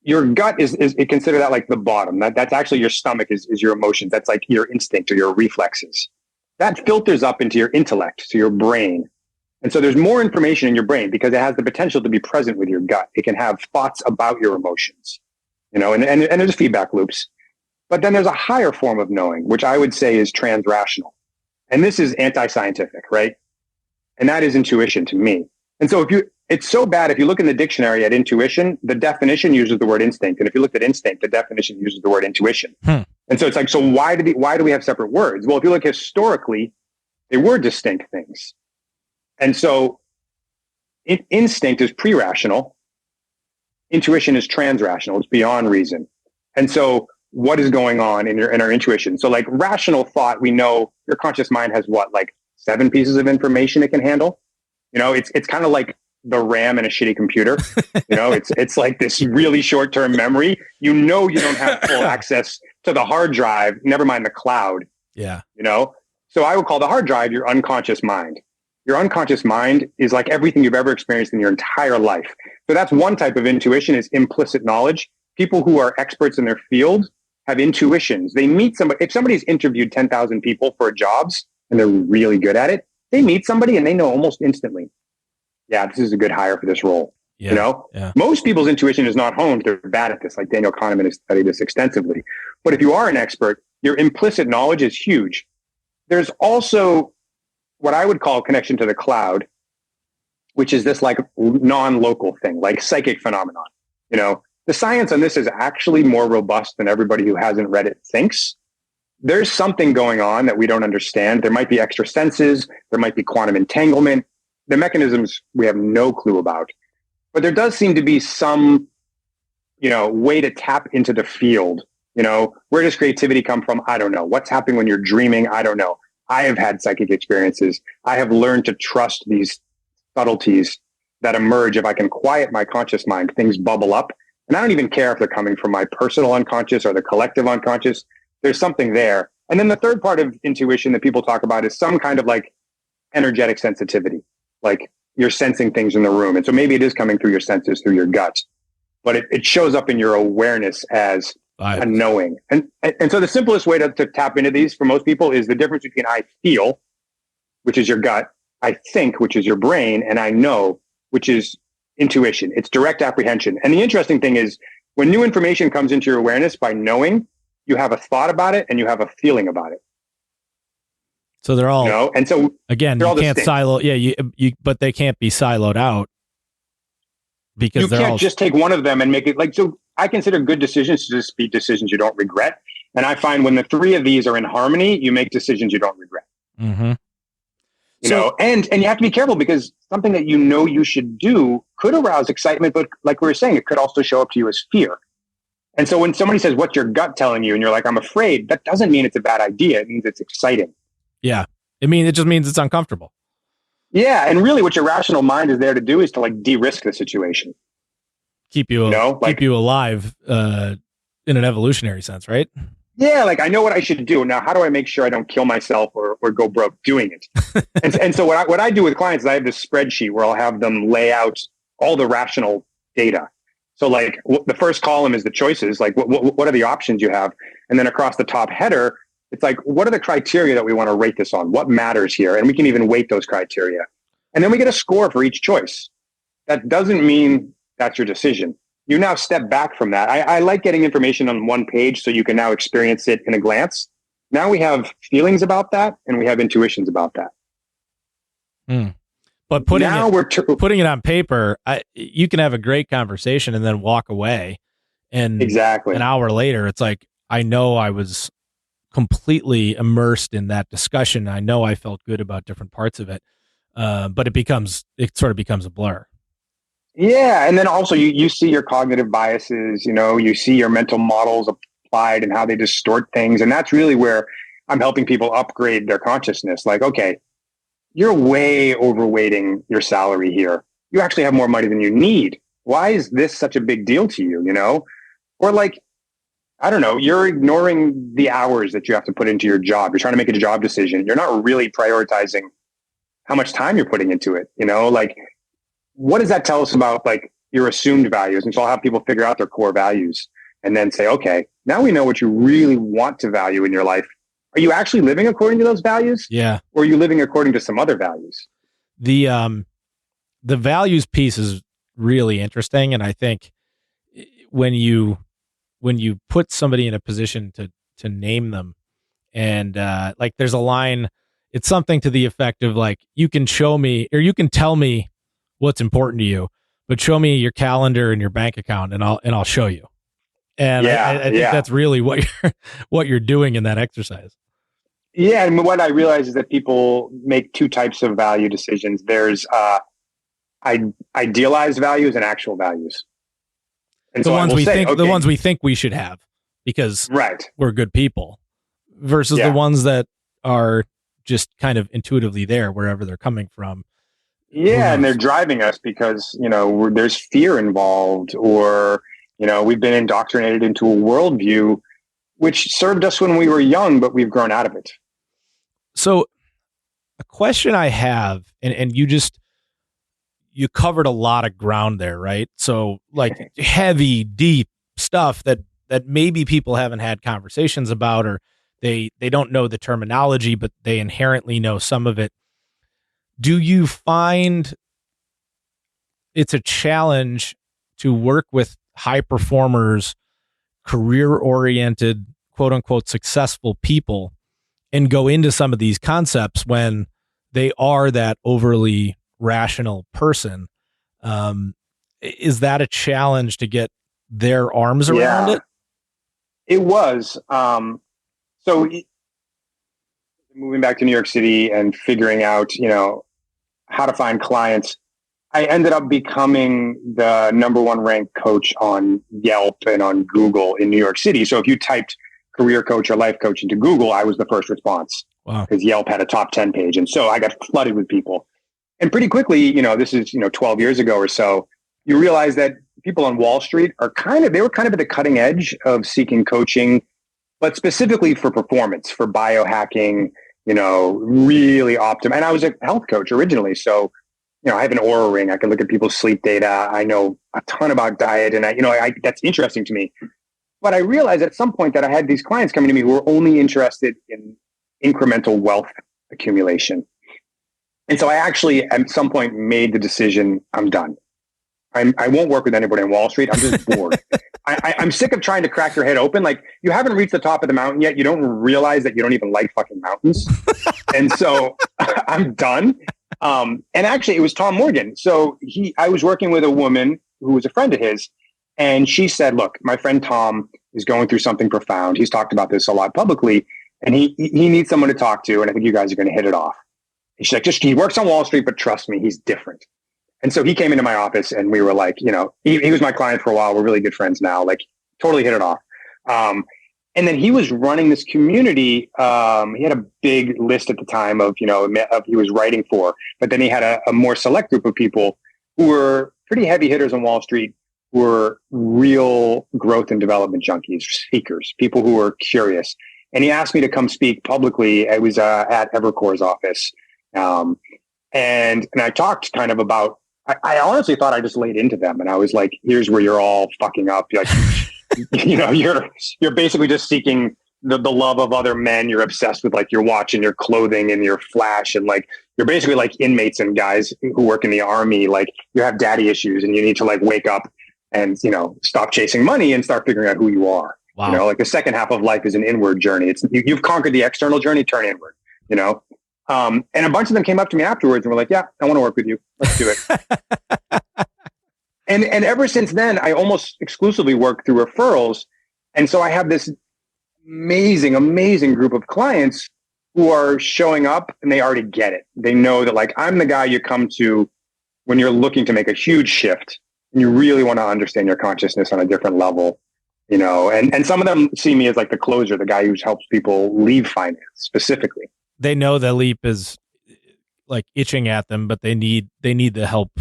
your gut is consider that like the bottom. That's actually your stomach is your emotions. That's like your instinct or your reflexes. That filters up into your intellect, to your brain. And so there's more information in your brain because it has the potential to be present with your gut. It can have thoughts about your emotions, and there's feedback loops. But then there's a higher form of knowing, which I would say is transrational. And this is anti-scientific, right? And that is intuition to me. And so it's so bad. If you look in the dictionary at intuition, the definition uses the word instinct. And if you look at instinct, the definition uses the word intuition. And so it's like, so why do we have separate words? Well, if you look historically, they were distinct things. And so instinct is pre-rational. Intuition is transrational. It's beyond reason. And so what is going on in our intuition? So like rational thought, we know your conscious mind has what, like 7 pieces of information it can handle. It's kind of like the RAM in a shitty computer. It's like this really short-term memory. You don't have full access to the hard drive, never mind the cloud. Yeah. So I would call the hard drive your unconscious mind. Your unconscious mind is like everything you've ever experienced in your entire life. So that's one type of intuition, is implicit knowledge. People who are experts in their field have intuitions. They meet somebody. If somebody's interviewed 10,000 people for jobs and they're really good at it, they meet somebody and they know almost instantly, yeah, this is a good hire for this role. Yeah. Most people's intuition is not honed. They're bad at this. Like Daniel Kahneman has studied this extensively. But if you are an expert, your implicit knowledge is huge. There's also what I would call connection to the cloud, which is this like non-local thing, like psychic phenomenon. The science on this is actually more robust than everybody who hasn't read it thinks. There's something going on that we don't understand. There might be extra senses. There might be quantum entanglement. The mechanisms we have no clue about. But there does seem to be some, way to tap into the field. Where does creativity come from? I don't know. What's happening when you're dreaming? I don't know. I have had psychic experiences. I have learned to trust these subtleties that emerge. If I can quiet my conscious mind, things bubble up. And I don't even care if they're coming from my personal unconscious or the collective unconscious. There's something there. And then the third part of intuition that people talk about is some kind of like energetic sensitivity. Like you're sensing things in the room. And so maybe it is coming through your senses, through your gut, but it shows up in your awareness as a knowing. And so the simplest way to tap into these for most people is the difference between I feel, which is your gut, I think, which is your brain, and I know, which is intuition. It's direct apprehension. And the interesting thing is when new information comes into your awareness by knowing, you have a thought about it and you have a feeling about it. So they're all, and so again, you can't silo. Yeah. But they can't be siloed out because you can't just take one of them and make it like, so I consider good decisions to just be decisions you don't regret. And I find when the 3 of these are in harmony, you make decisions you don't regret. Mm-hmm. And you have to be careful because something that you should do could arouse excitement, but like we were saying, it could also show up to you as fear. And so when somebody says, what's your gut telling you? And you're like, I'm afraid, that doesn't mean it's a bad idea. It means it's exciting. Yeah. It just means it's uncomfortable. Yeah. And really what your rational mind is there to do is to like de-risk the situation. Keep you alive in an evolutionary sense, right? Yeah, like I know what I should do. Now, how do I make sure I don't kill myself or go broke doing it? and so what I do with clients is I have this spreadsheet where I'll have them lay out all the rational data. So like the first column is the choices, like what are the options you have? And then across the top header, it's like, what are the criteria that we want to rate this on? What matters here? And we can even weight those criteria. And then we get a score for each choice. That doesn't mean that's your decision. You now step back from that. I like getting information on one page so you can now experience it in a glance. Now we have feelings about that and we have intuitions about that. But putting it on paper, you can have a great conversation and then walk away. And exactly an hour later, it's like, I know I was completely immersed in that discussion. I know I felt good about different parts of it. But it sort of becomes a blur. Yeah. And then also you see your cognitive biases, you see your mental models applied and how they distort things. And that's really where I'm helping people upgrade their consciousness. Like, okay, you're way overweighting your salary here. You actually have more money than you need. Why is this such a big deal to you, Or like, I don't know, you're ignoring the hours that you have to put into your job. You're trying to make a job decision. You're not really prioritizing how much time you're putting into it, Like, what does that tell us about like your assumed values? And so I'll have people figure out their core values and then say, okay, now we know what you really want to value in your life. Are you actually living according to those values? Yeah. Or are you living according to some other values? The values piece is really interesting. And I think when you put somebody in a position to name them and like there's a line, it's something to the effect of like, you can show me or you can tell me what's important to you, but show me your calendar and your bank account and I'll show you. And I think that's really what you're doing in that exercise. Yeah. And what I realize is that people make two types of value decisions. There's idealized values and actual values. And the ones we think we should have because we're good people versus the ones that are just kind of intuitively there wherever they're coming from. Yeah, and they're driving us because, there's fear involved or, we've been indoctrinated into a worldview which served us when we were young, but we've grown out of it. So a question I have, and you covered a lot of ground there, right? So like heavy, deep stuff that maybe people haven't had conversations about or they don't know the terminology, but they inherently know some of it. Do you find it's a challenge to work with high performers, career-oriented, quote unquote, successful people and go into some of these concepts when they are that overly rational person? Is that a challenge to get their arms around it? It was. So moving back to New York City and figuring out, how to find clients, I ended up becoming the #1 ranked coach on Yelp and on Google in New York City. So if you typed career coach or life coach into Google, I was the first response. Wow. Because Yelp had a top 10 page. And so I got flooded with people. And pretty quickly, this is, 12 years ago or so, you realize that people on Wall Street they were kind of at the cutting edge of seeking coaching, but specifically for performance, for biohacking, really optimal. And I was a health coach originally. So, I have an Oura ring. I can look at people's sleep data. I know a ton about diet and that's interesting to me. But I realized at some point that I had these clients coming to me who were only interested in incremental wealth accumulation. And so I actually at some point made the decision, I'm done. I won't work with anybody on Wall Street. I'm just bored. I'm sick of trying to crack your head open. Like you haven't reached the top of the mountain yet. You don't realize that you don't even like fucking mountains. And so I'm done. And actually it was Tom Morgan. So I was working with a woman who was a friend of his. And she said, look, my friend Tom is going through something profound. He's talked about this a lot publicly and he needs someone to talk to. And I think you guys are going to hit it off. And she's like, he works on Wall Street, but trust me, he's different. And so he came into my office and we were like, he was my client for a while. We're really good friends now. Like totally hit it off. And then he was running this community. He had a big list at the time of he was writing for, but then he had a more select group of people who were pretty heavy hitters on Wall Street, who were real growth and development junkies, seekers, people who were curious. And he asked me to come speak publicly. I was at Evercore's office. And I talked kind of about, I honestly thought I just laid into them. And I was like, here's where you're all fucking up. Like, you're basically just seeking the love of other men. You're obsessed with like your watch and your clothing and your flash. And like, you're basically like inmates and guys who work in the army. Like you have daddy issues and you need to like wake up and, stop chasing money and start figuring out who you are. Wow. Like the second half of life is an inward journey. You've conquered the external journey, turn inward, and a bunch of them came up to me afterwards and were like, yeah, I want to work with you. Let's do it. And ever since then, I almost exclusively work through referrals. And so I have this amazing, amazing group of clients who are showing up and they already get it. They know that like, I'm the guy you come to when you're looking to make a huge shift and you really want to understand your consciousness on a different level, and some of them see me as like the closer, the guy who helps people leave finance specifically. They know the leap is like itching at them, but they need the help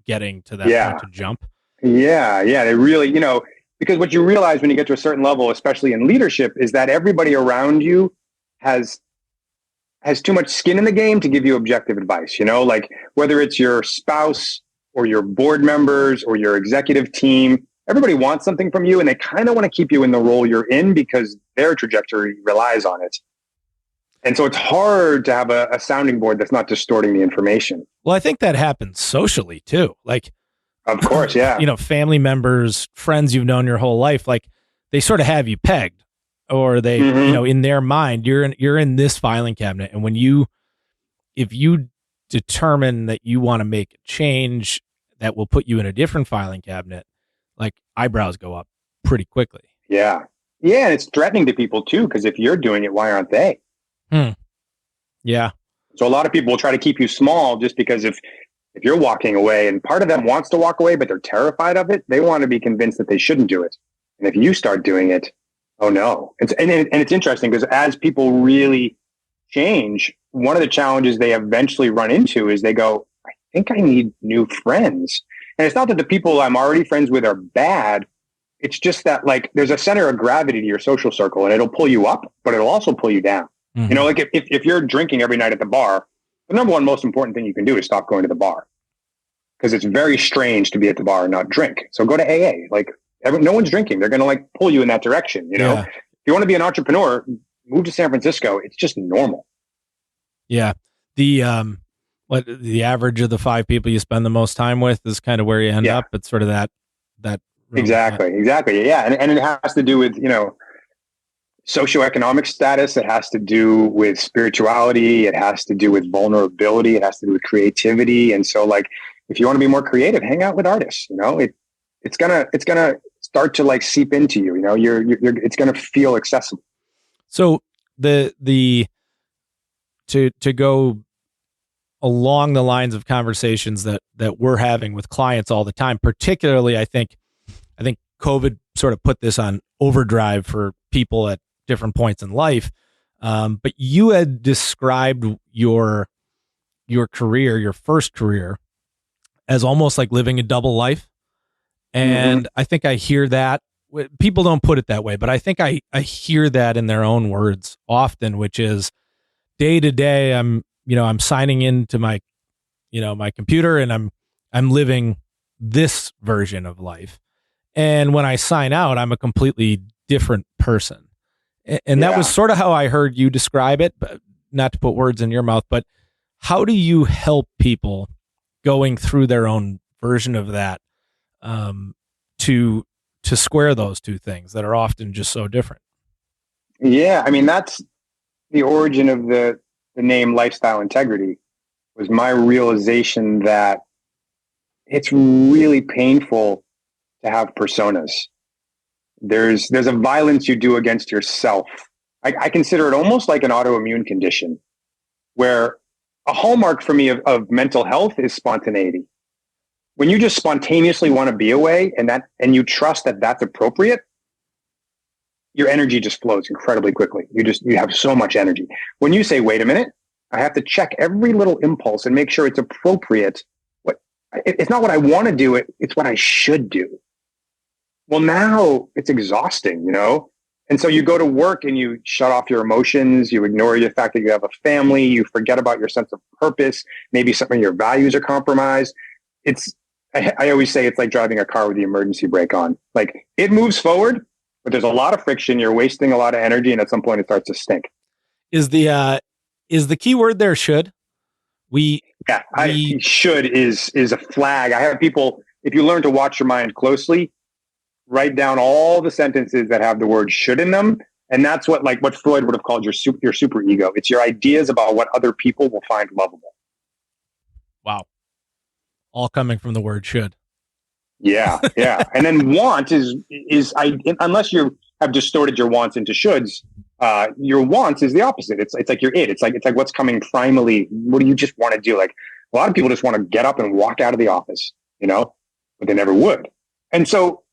getting to that point to jump. Yeah. They really, because what you realize when you get to a certain level, especially in leadership, is that everybody around you has too much skin in the game to give you objective advice, like whether it's your spouse or your board members or your executive team, everybody wants something from you and they kind of want to keep you in the role you're in because their trajectory relies on it. And so it's hard to have a sounding board that's not distorting the information. Well, I think that happens socially too. Like, of course, yeah. Family members, friends you've known your whole life, like they sort of have you pegged, or they, in their mind, you're in this filing cabinet. And if you determine that you want to make a change that will put you in a different filing cabinet, like eyebrows go up pretty quickly. Yeah. Yeah. And it's threatening to people too, because if you're doing it, why aren't they? Yeah. So a lot of people will try to keep you small just because if you're walking away and part of them wants to walk away, but they're terrified of it, they want to be convinced that they shouldn't do it. And if you start doing it, oh no. And it's interesting because as people really change, one of the challenges they eventually run into is they go, I think I need new friends. And it's not that the people I'm already friends with are bad. It's just that like there's a center of gravity to your social circle and it'll pull you up, but it'll also pull you down. Mm-hmm. Like if you're drinking every night at the bar, the number one most important thing you can do is stop going to the bar because it's very strange to be at the bar and not drink. So go to AA. Like no one's drinking. They're going to like pull you in that direction. If you want to be an entrepreneur, move to San Francisco. It's just normal. Yeah. The average of the 5 people you spend the most time with is kind of where you end up. It's sort of that. Exactly. Yeah. And it has to do with, socioeconomic status. It has to do with spirituality. It has to do with vulnerability. It has to do with creativity. And so like, if you want to be more creative, hang out with artists, it's gonna start to like seep into you, it's going to feel accessible. So to go along the lines of conversations that we're having with clients all the time, particularly, I think COVID sort of put this on overdrive for people at different points in life. But you had described your career, your first career, as almost like living a double life. And I think I hear that. People don't put it that way, but I think I hear that in their own words often, which is day to day, I'm signing into my computer and I'm living this version of life. And when I sign out, I'm a completely different person. And that was sort of how I heard you describe it, but not to put words in your mouth, but how do you help people going through their own version of that to square those two things that are often just so different? Yeah. I mean, that's the origin of the name Lifestyle Integrity, was my realization that it's really painful to have personas. There's a violence you do against yourself. I consider it almost like an autoimmune condition, where a hallmark for me of mental health is spontaneity. When you just spontaneously want to be away and you trust that that's appropriate, your energy just flows incredibly quickly. You have so much energy. When you say, wait a minute, I have to check every little impulse and make sure it's appropriate. It's not what I want to do. It's what I should do. Well, now it's exhausting, you know? And so you go to work and you shut off your emotions. You ignore the fact that you have a family. You forget about your sense of purpose. Maybe some of your values are compromised. I always say it's like driving a car with the emergency brake on. Like, it moves forward, but there's a lot of friction. You're wasting a lot of energy. And at some point it starts to stink. Is the key word there should? Should is a flag. I have people, if you learn to watch your mind closely, write down all the sentences that have the word should in them. And that's what Freud would have called your super ego. It's your ideas about what other people will find lovable. Wow. All coming from the word should. Yeah. Yeah. And then want is unless you have distorted your wants into shoulds, your wants is the opposite. It's like your It's like what's coming primally. What do you just want to do? Like, a lot of people just want to get up and walk out of the office, you know, but they never would. And so,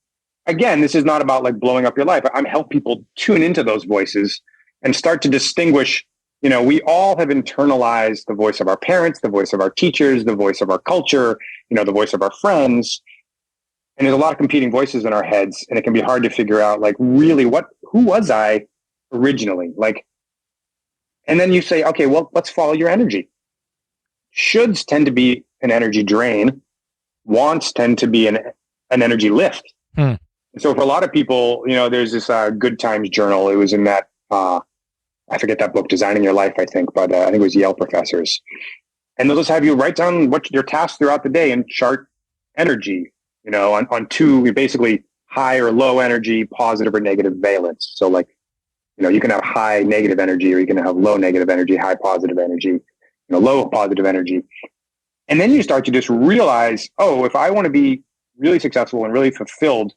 again, this is not about like blowing up your life. I'm help people tune into those voices and start to distinguish. You know, we all have internalized the voice of our parents, the voice of our teachers, the voice of our culture, you know, the voice of our friends. And there's a lot of competing voices in our heads, and it can be hard to figure out, like, really who was I originally? Like, and then you say, okay, well, let's follow your energy. Shoulds tend to be an energy drain. Wants tend to be an energy lift. And so for a lot of people, you know, there's this Good Times journal. It was in that, I forget that book, Designing Your Life, I think, but I think it was Yale professors. And they'll just have you write down what your tasks throughout the day and chart energy, you know, on two, basically high or low energy, positive or negative valence. So like, you know, you can have high negative energy, or you can have low negative energy, high positive energy, you know, low positive energy. And then you start to just realize, oh, if I want to be really successful and really fulfilled,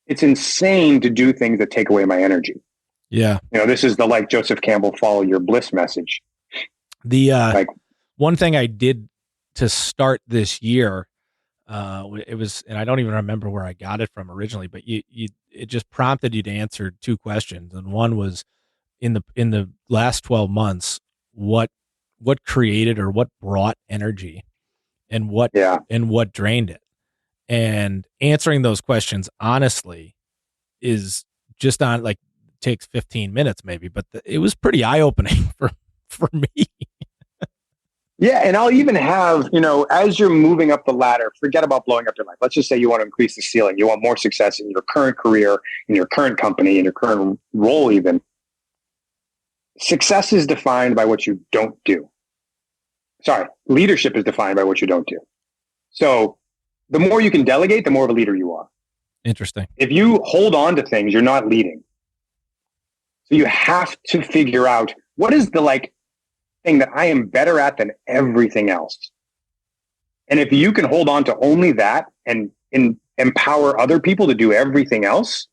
it's insane to do things that take away my energy. Yeah. You know, this is the, like, Joseph Campbell, follow your bliss message. One thing I did to start this year, it was, and I don't even remember where I got it from originally, but it just prompted you to answer two questions. And one was, in the last 12 months, what created or what brought energy, and what drained it. And answering those questions honestly is just on, like, takes 15 minutes maybe, but it was pretty eye-opening for me. Yeah. And I'll even have, you know, as you're moving up the ladder, forget about blowing up your life. Let's just say you want to increase the ceiling. You want more success in your current career, in your current company, in your current role even. Success is defined by what you don't do. Sorry, leadership is defined by what you don't do. So the more you can delegate, the more of a leader you are. Interesting. If you hold on to things, you're not leading. So you have to figure out, what is the, like, thing that I am better at than everything else. And if you can hold on to only that and empower other people to do everything else,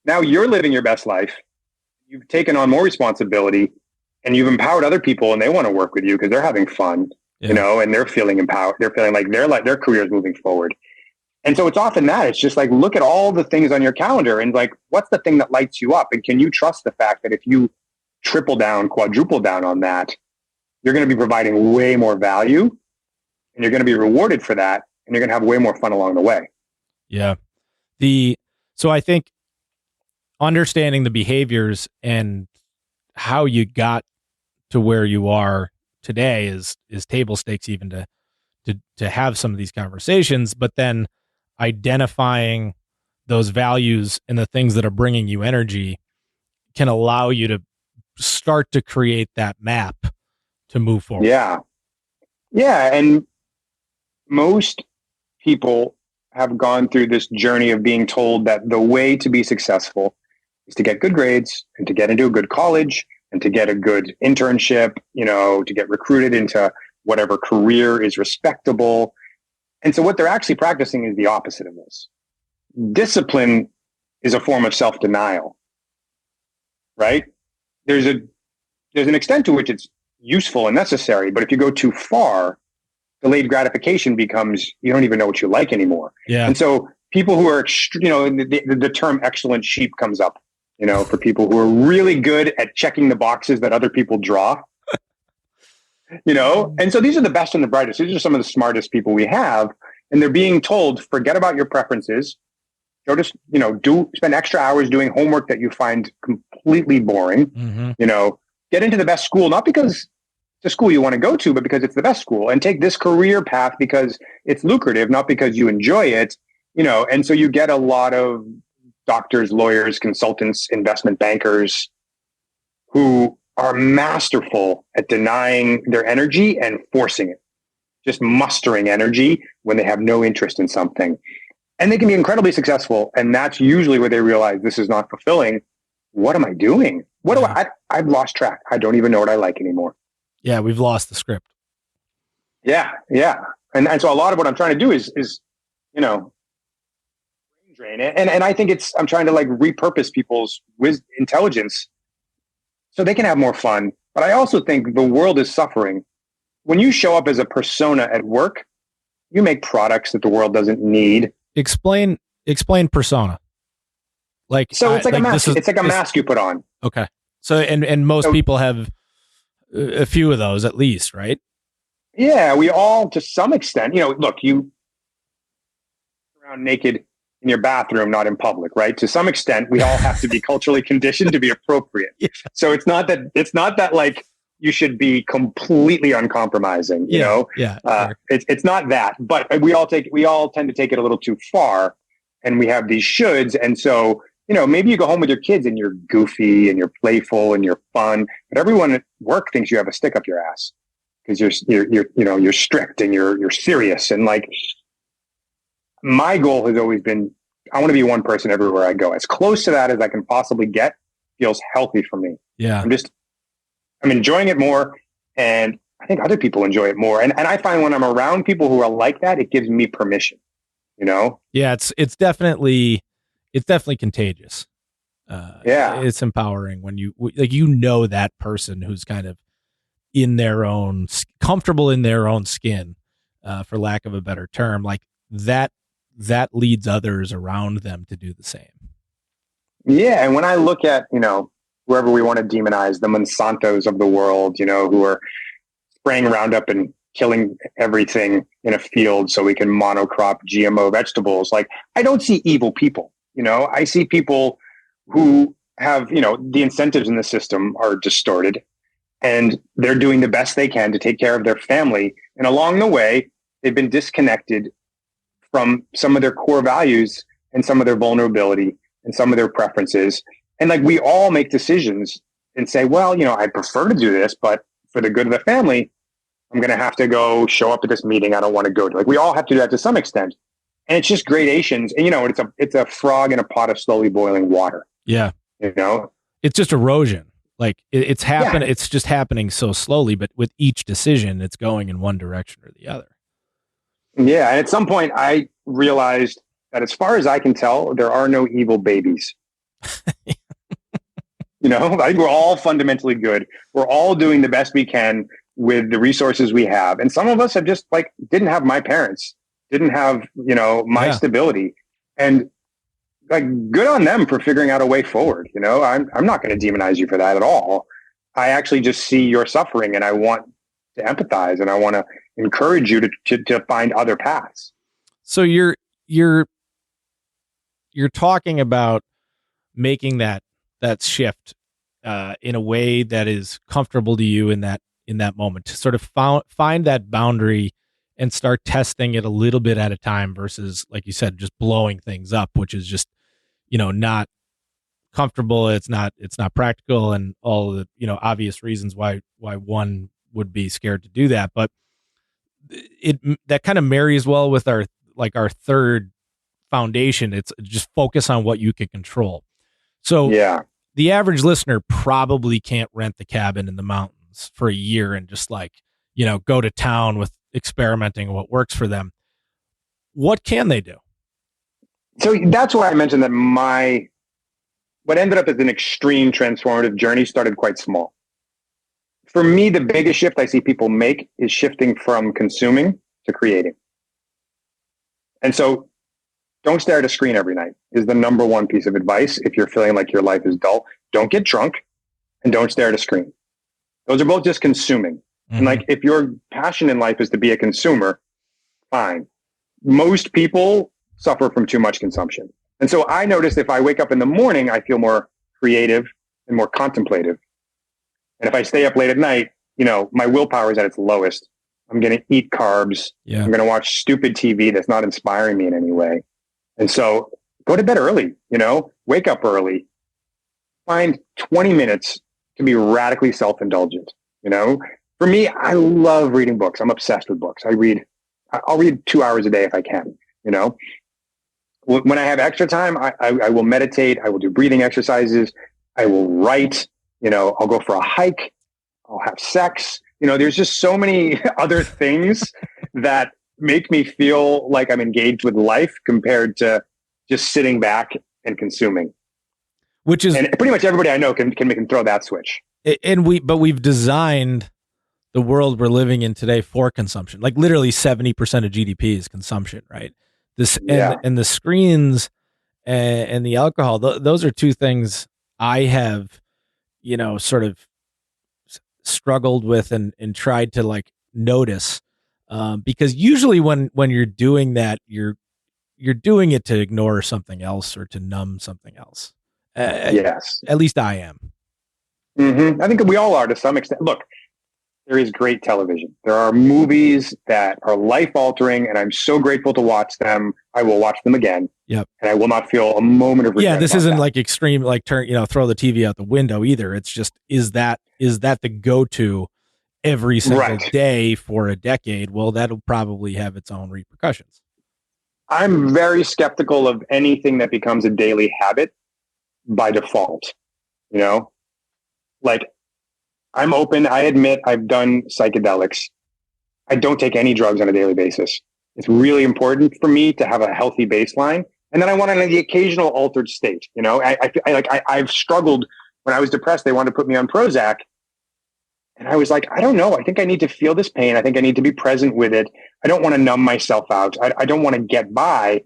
now you're living your best life. You've taken on more responsibility, and you've empowered other people, and they want to work with you because they're having fun, you know, and they're feeling empowered. They're feeling like their career is moving forward. And so it's often that it's just like, look at all the things on your calendar and, like, what's the thing that lights you up? And can you trust the fact that if you triple down, quadruple down on that, you're going to be providing way more value, and you're going to be rewarded for that, and you're going to have way more fun along the way. Yeah. So I think understanding the behaviors and how you got to where you are today is table stakes, even to have some of these conversations, but then identifying those values and the things that are bringing you energy can allow you to start to create that map to move forward. Yeah. Yeah. And most people have gone through this journey of being told that the way to be successful is to get good grades, and to get into a good college, and to get a good internship, you know, to get recruited into whatever career is respectable. And so what they're actually practicing is the opposite of this. Discipline is a form of self-denial, right? There's an extent to which it's useful and necessary, but if you go too far, delayed gratification becomes, you don't even know what you like anymore. Yeah. And so people who are, you know, the term excellent sheep comes up, for people who are really good at checking the boxes that other people draw. And so these are the best and the brightest. These are some of the smartest people we have. And they're being told, forget about your preferences. Go just, spend extra hours doing homework that you find completely boring. Get into the best school, not because it's the school you want to go to, but because it's the best school, and take this career path because it's lucrative, not because you enjoy it. And so you get a lot of doctors, lawyers, consultants, investment bankers who are masterful at denying their energy and forcing it, just mustering energy when they have no interest in something. And they can be incredibly successful. And that's usually where they realize this is not fulfilling. What am I doing? I've lost track. I don't even know what I like anymore. Yeah, we've lost the script. Yeah. And so a lot of what I'm trying to do is brain drain it. And I think I'm trying to repurpose people's intelligence so they can have more fun. But I also think the world is suffering. When you show up as a persona at work, you make products that the world doesn't need. Explain persona. It's like a mask. It's like a mask you put on. Okay. So and most people have a few of those at least, right? Yeah, we all, to some extent, look, you around naked in your bathroom, not in public, right? To some extent, we all have to be culturally conditioned to be appropriate. Yeah. So it's not that you should be completely uncompromising, Yeah. Sure. It's not that, but we all tend to take it a little too far, and we have these shoulds. And so, maybe you go home with your kids and you're goofy and you're playful and you're fun, but everyone at work thinks you have a stick up your ass because you're strict and you're serious. And my goal has always been, I want to be one person everywhere I go. As close to that as I can possibly get feels healthy for me. Yeah. I'm enjoying it more, and I think other people enjoy it more. And I find when I'm around people who are like that, it gives me permission, Yeah, it's definitely contagious. It's empowering when you that person who's kind of comfortable in their own skin, for lack of a better term, that leads others around them to do the same. Yeah. And when I look at, whoever we want to demonize, the Monsantos of the world, who are spraying Roundup and killing everything in a field so we can monocrop GMO vegetables. I don't see evil people, I see people who have, the incentives in the system are distorted, and they're doing the best they can to take care of their family. And along the way, they've been disconnected from some of their core values and some of their vulnerability and some of their preferences. And we all make decisions and say, well, I prefer to do this, but for the good of the family, I'm going to have to go show up at this meeting I don't want to go to. We all have to do that to some extent. And it's just gradations. And, it's a frog in a pot of slowly boiling water. Yeah. It's just erosion. It's happening. Yeah. It's just happening so slowly, but with each decision, it's going in one direction or the other. Yeah. And at some point I realized that as far as I can tell, there are no evil babies. I think we're all fundamentally good. We're all doing the best we can with the resources we have. And some of us have just didn't have my parents, didn't have, my stability, and good on them for figuring out a way forward. I'm not going to demonize you for that at all. I actually just see your suffering, and I want to empathize, and I want to encourage you to find other paths. So you're talking about making that shift in a way that is comfortable to you in that moment, to sort of find that boundary and start testing it a little bit at a time versus, like you said, just blowing things up, which is just, not comfortable. It's not practical, and all the, obvious reasons why one would be scared to do that. But that kind of marries well with our third foundation. It's just focus on what you can control. So yeah, the average listener probably can't rent the cabin in the mountains for a year and just go to town with experimenting what works for them. What can they do? So that's why I mentioned that what ended up as an extreme transformative journey started quite small. For me, the biggest shift I see people make is shifting from consuming to creating. And so don't stare at a screen every night is the number one piece of advice. If you're feeling like your life is dull, don't get drunk and don't stare at a screen. Those are both just consuming. Mm-hmm. And like, if your passion in life is to be a consumer, fine. Most people suffer from too much consumption. And so I noticed if I wake up in the morning, I feel more creative and more contemplative. And if I stay up late at night, my willpower is at its lowest. I'm going to eat carbs. Yeah. I'm going to watch stupid TV that's not inspiring me in any way. And so go to bed early, wake up early, find 20 minutes to be radically self-indulgent. For me, I love reading books. I'm obsessed with books. I'll read 2 hours a day if I can, When I have extra time, I will meditate. I will do breathing exercises. I will write, I'll go for a hike. I'll have sex. There's just so many other things that make me feel like I'm engaged with life compared to just sitting back and consuming. And pretty much everybody I know can throw that switch. But we've designed the world we're living in today for consumption. Like literally 70% of GDP is consumption, right? And the screens and the alcohol, those are two things I have, sort of struggled with and tried to like notice, because usually when you're doing that, you're doing it to ignore something else or to numb something else. Yes. At least I am. Mm-hmm. I think we all are to some extent. Look, there is great television. There are movies that are life-altering, and I'm so grateful to watch them. I will watch them again. Yep. And I will not feel a moment of regret. Yeah, this isn't like extreme, like throw the TV out the window either. It's just, is that the go-to every single day for a decade? Well, that'll probably have its own repercussions. I'm very skeptical of anything that becomes a daily habit by default. Like, I'm open. I admit I've done psychedelics. I don't take any drugs on a daily basis. It's really important for me to have a healthy baseline. And then I want the occasional altered state. I've struggled when I was depressed. They wanted to put me on Prozac. And I was like, I don't know. I think I need to feel this pain. I think I need to be present with it. I don't want to numb myself out. I don't want to get by.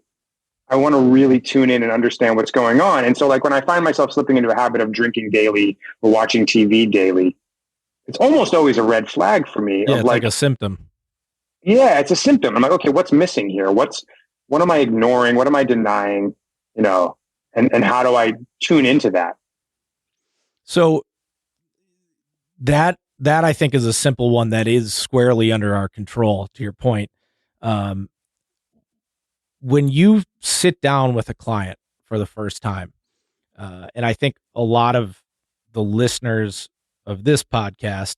I want to really tune in and understand what's going on. And so like when I find myself slipping into a habit of drinking daily or watching TV daily, it's almost always a red flag for me. Yeah, it's like a symptom. Yeah, it's a symptom. I'm like, okay, what's missing here? What am I ignoring? What am I denying? And how do I tune into that? So that I think is a simple one that is squarely under our control, to your point. When you sit down with a client for the first time, and I think a lot of the listeners of this podcast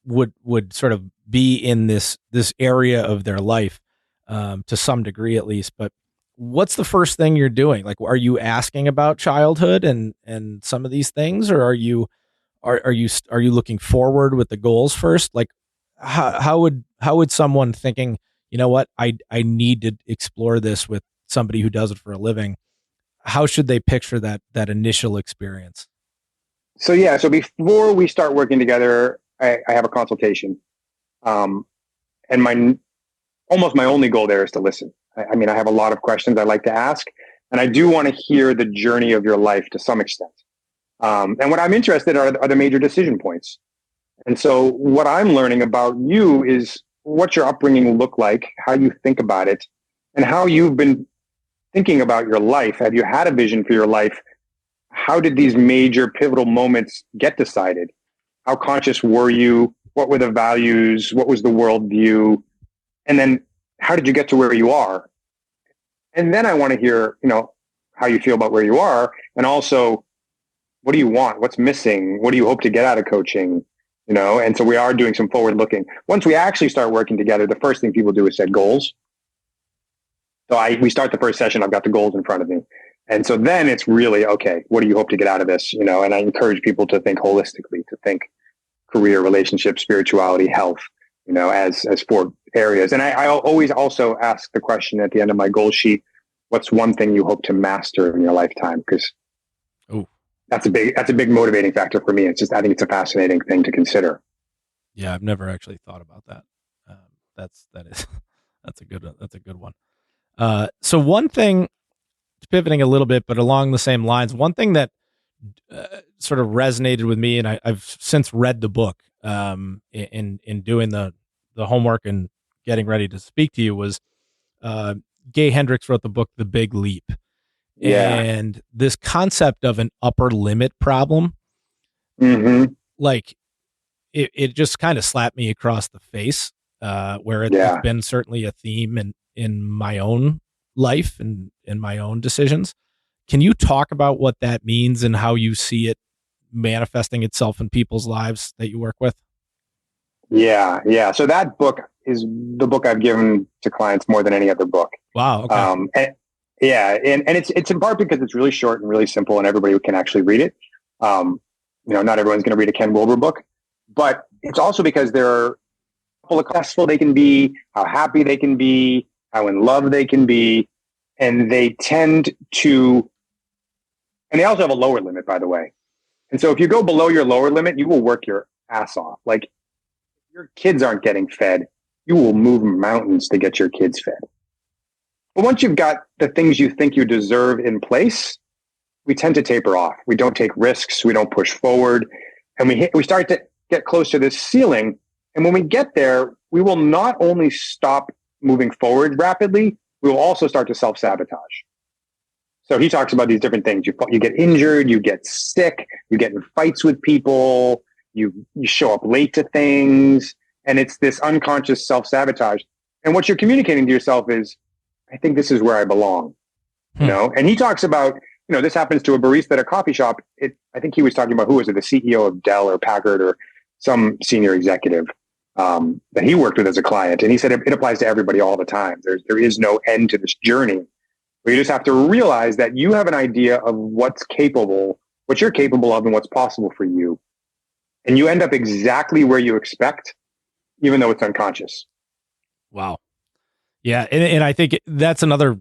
would sort of be in this area of their life, to some degree at least. But what's the first thing you're doing? Like, are you asking about childhood and some of these things, or are you looking forward with the goals first? Like, how would someone thinking, you know what, I need to explore this with somebody who does it for a living, how should they picture that initial experience? So before we start working together, I have a consultation. And my only goal there is to listen. I have a lot of questions I like to ask, and I do want to hear the journey of your life to some extent. And what I'm interested in are the major decision points. And so what I'm learning about you is what your upbringing looked like, how you think about it, and how you've been thinking about your life. Have you had a vision for your life? How did these major pivotal moments get decided? How conscious were you? What were the values? What was the worldview? And then how did you get to where you are? And then I want to hear, how you feel about where you are. And also, what do you want? What's missing? What do you hope to get out of coaching? And so we are doing some forward looking. Once we actually start working together, the first thing people do is set goals. So we start the first session, I've got the goals in front of me. And so then it's really, okay, what do you hope to get out of this? And I encourage people to think holistically, to think career, relationship, spirituality, health, as 4 areas. And I always also ask the question at the end of my goal sheet, what's one thing you hope to master in your lifetime? Because that's a big motivating factor for me. It's just, I think it's a fascinating thing to consider. Yeah. I've never actually thought about that. That's a good one. So one thing, pivoting a little bit, but along the same lines, one thing that sort of resonated with me, and I've since read the book in doing the homework and getting ready to speak to you, was Gay Hendricks wrote the book The Big Leap. Yeah. And this concept of an upper limit problem, like it just kind of slapped me across the face, where it's been certainly a theme in my own life and in my own decisions. Can you talk about what that means and how you see it manifesting itself in people's lives that you work with? Yeah. Yeah. So that book is the book I've given to clients more than any other book. Wow. Okay. And it's in part because it's really short and really simple and everybody can actually read it. Not everyone's going to read a Ken Wilber book, but it's also because there are how successful they can be, how happy they can be, how in love they can be. And they tend to, and they also have a lower limit, by the way. And so if you go below your lower limit, you will work your ass off. Like if your kids aren't getting fed, you will move mountains to get your kids fed. But once you've got the things you think you deserve in place, we tend to taper off. We don't take risks. We don't push forward. And we start to get close to this ceiling. And when we get there, we will not only stop moving forward rapidly, we will also start to self-sabotage. So he talks about these different things. You get injured, you get sick, you get in fights with people, you show up late to things. And it's this unconscious self-sabotage. And what you're communicating to yourself is, I think this is where I belong, and he talks about, this happens to a barista at a coffee shop. I think he was talking about, who was it? The CEO of Dell or Packard or some senior executive that he worked with as a client. And he said it applies to everybody all the time. There is no end to this journey. But you just have to realize that you have an idea of what you're capable of and what's possible for you. And you end up exactly where you expect, even though it's unconscious. Wow. Yeah. And I think that's another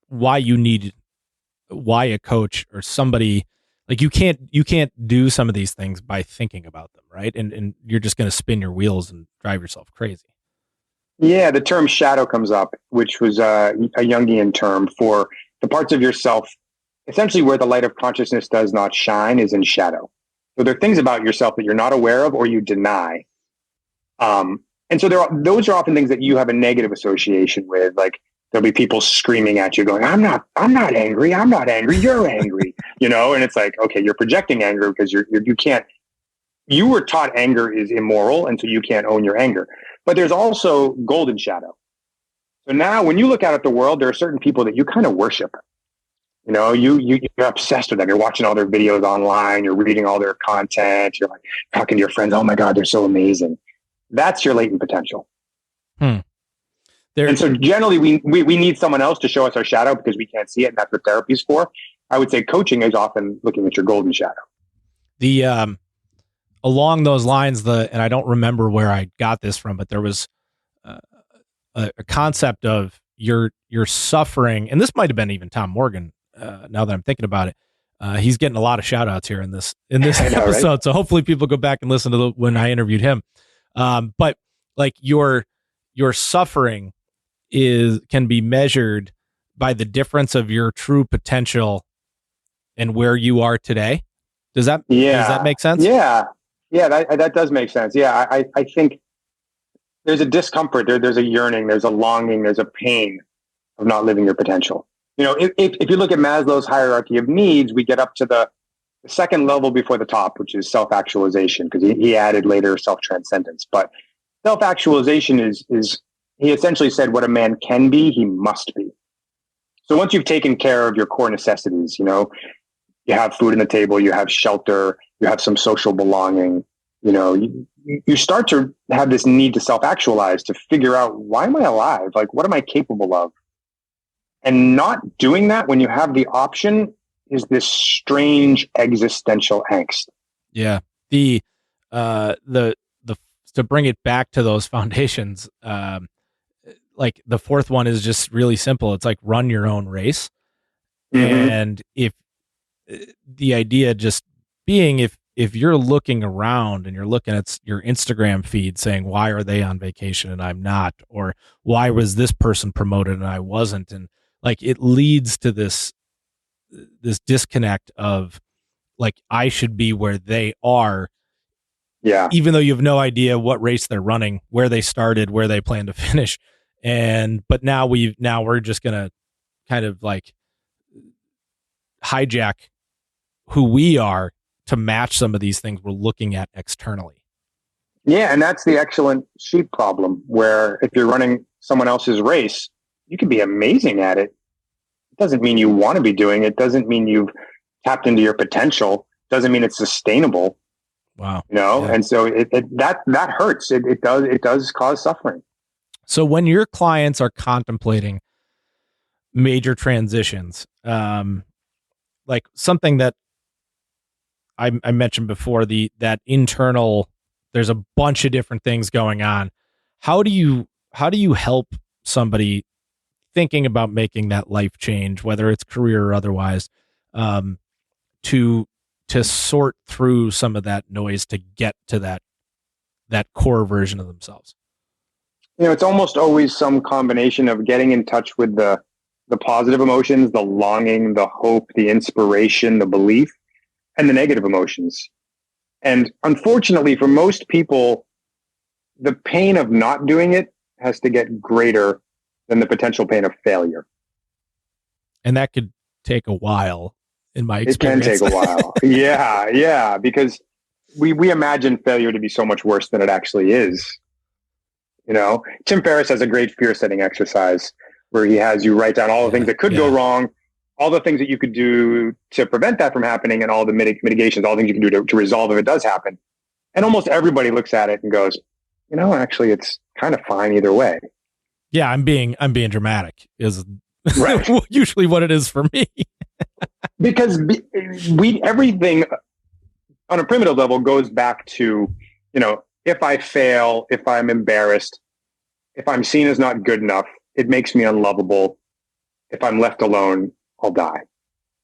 why a coach or somebody, like you can't do some of these things by thinking about them. Right. And you're just going to spin your wheels and drive yourself crazy. Yeah. The term shadow comes up, which was a Jungian term for the parts of yourself, essentially where the light of consciousness does not shine is in shadow. So there are things about yourself that you're not aware of or you deny. And so those are often things that you have a negative association with. Like there'll be people screaming at you going, I'm not angry. I'm not angry. You're angry, and it's like, okay, you're projecting anger because you were taught anger is immoral. And so you can't own your anger, but there's also golden shadow. So now when you look out at the world, there are certain people that you kind of worship, you're obsessed with them. You're watching all their videos online. You're reading all their content. You're like talking to your friends. Oh my God, they're so amazing. That's your latent potential. And so generally we need someone else to show us our shadow because we can't see it. And that's what therapy is for. I would say coaching is often looking at your golden shadow. The, along those lines, and I don't remember where I got this from, but there was a concept of your suffering. And this might've been even Tom Morgan. Now that I'm thinking about it, he's getting a lot of shout outs here in this episode. Right? So hopefully people go back and listen to when I interviewed him. But like your suffering can be measured by the difference of your true potential and where you are today. Does that make sense? Yeah. That does make sense. Yeah. I think there's a discomfort there's a yearning, there's a longing, there's a pain of not living your potential. If you look at Maslow's hierarchy of needs, we get up to the second level before the top, which is self-actualization, because he added later self-transcendence. But self-actualization is he essentially said what a man can be, he must be. So once you've taken care of your core necessities, you have food on the table, you have shelter, you have some social belonging, you start to have this need to self-actualize, to figure out, why am I alive? Like, what am I capable of? And not doing that when you have the option is this strange existential angst. Yeah. The to bring it back to those foundations, like the fourth one is just really simple. It's like run your own race. Mm-hmm. And if the idea just being, if you're looking around and you're looking at your Instagram feed saying, why are they on vacation and I'm not? Or why was this person promoted and I wasn't? And like, it leads to this disconnect of like, I should be where they are. Yeah. Even though you have no idea what race they're running, where they started, where they plan to finish. But now we're just going to kind of like hijack who we are to match some of these things we're looking at externally. Yeah. And that's the excellent sheep problem, where if you're running someone else's race, you can be amazing at it. It doesn't mean you want to be doing it. Doesn't mean you've tapped into your potential. Doesn't mean it's sustainable. Wow. Yeah. And so that hurts. It does cause suffering. So when your clients are contemplating major transitions, like something that I mentioned before, that internal, there's a bunch of different things going on. How do you help somebody thinking about making that life change, whether it's career or otherwise, to sort through some of that noise to get to that core version of themselves? It's almost always some combination of getting in touch with the positive emotions, the longing, the hope, the inspiration, the belief, and the negative emotions. And unfortunately, for most people, the pain of not doing it has to get greater than the potential pain of failure. And that could take a while, in my experience. It can take a while. Yeah. Because we imagine failure to be so much worse than it actually is. Tim Ferriss has a great fear setting exercise where he has you write down all the things that could go wrong, all the things that you could do to prevent that from happening, and all the mitigations, all the things you can do to resolve if it does happen. And almost everybody looks at it and goes, actually, it's kind of fine either way. Yeah, I'm being dramatic is right. Usually what it is for me. Because everything on a primitive level goes back to, if I fail, if I'm embarrassed, if I'm seen as not good enough, it makes me unlovable. If I'm left alone, I'll die.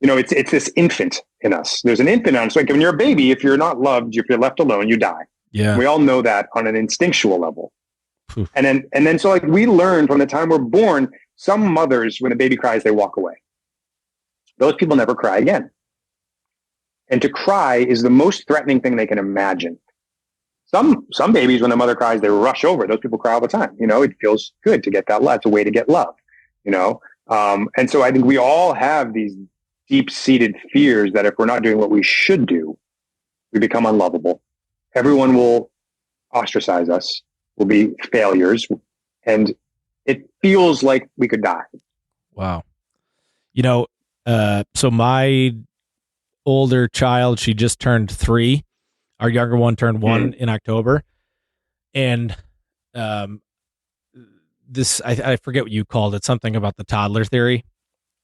It's this infant in us. There's an infant on us. Like when you're a baby, if you're not loved, if you're left alone, you die. Yeah. We all know that on an instinctual level. And then so like we learn from the time we're born, some mothers, when a baby cries, they walk away. Those people never cry again. And to cry is the most threatening thing they can imagine. Some babies, when the mother cries, they rush over. Those people cry all the time. It feels good to get that love. It's a way to get love, and so I think we all have these deep-seated fears that if we're not doing what we should do, we become unlovable. Everyone will ostracize us. We'll be failures. And it feels like we could die. Wow. So my older child, she just turned 3. Our younger one turned 1 in October. And this, I forget what you called it, something about the toddler theory.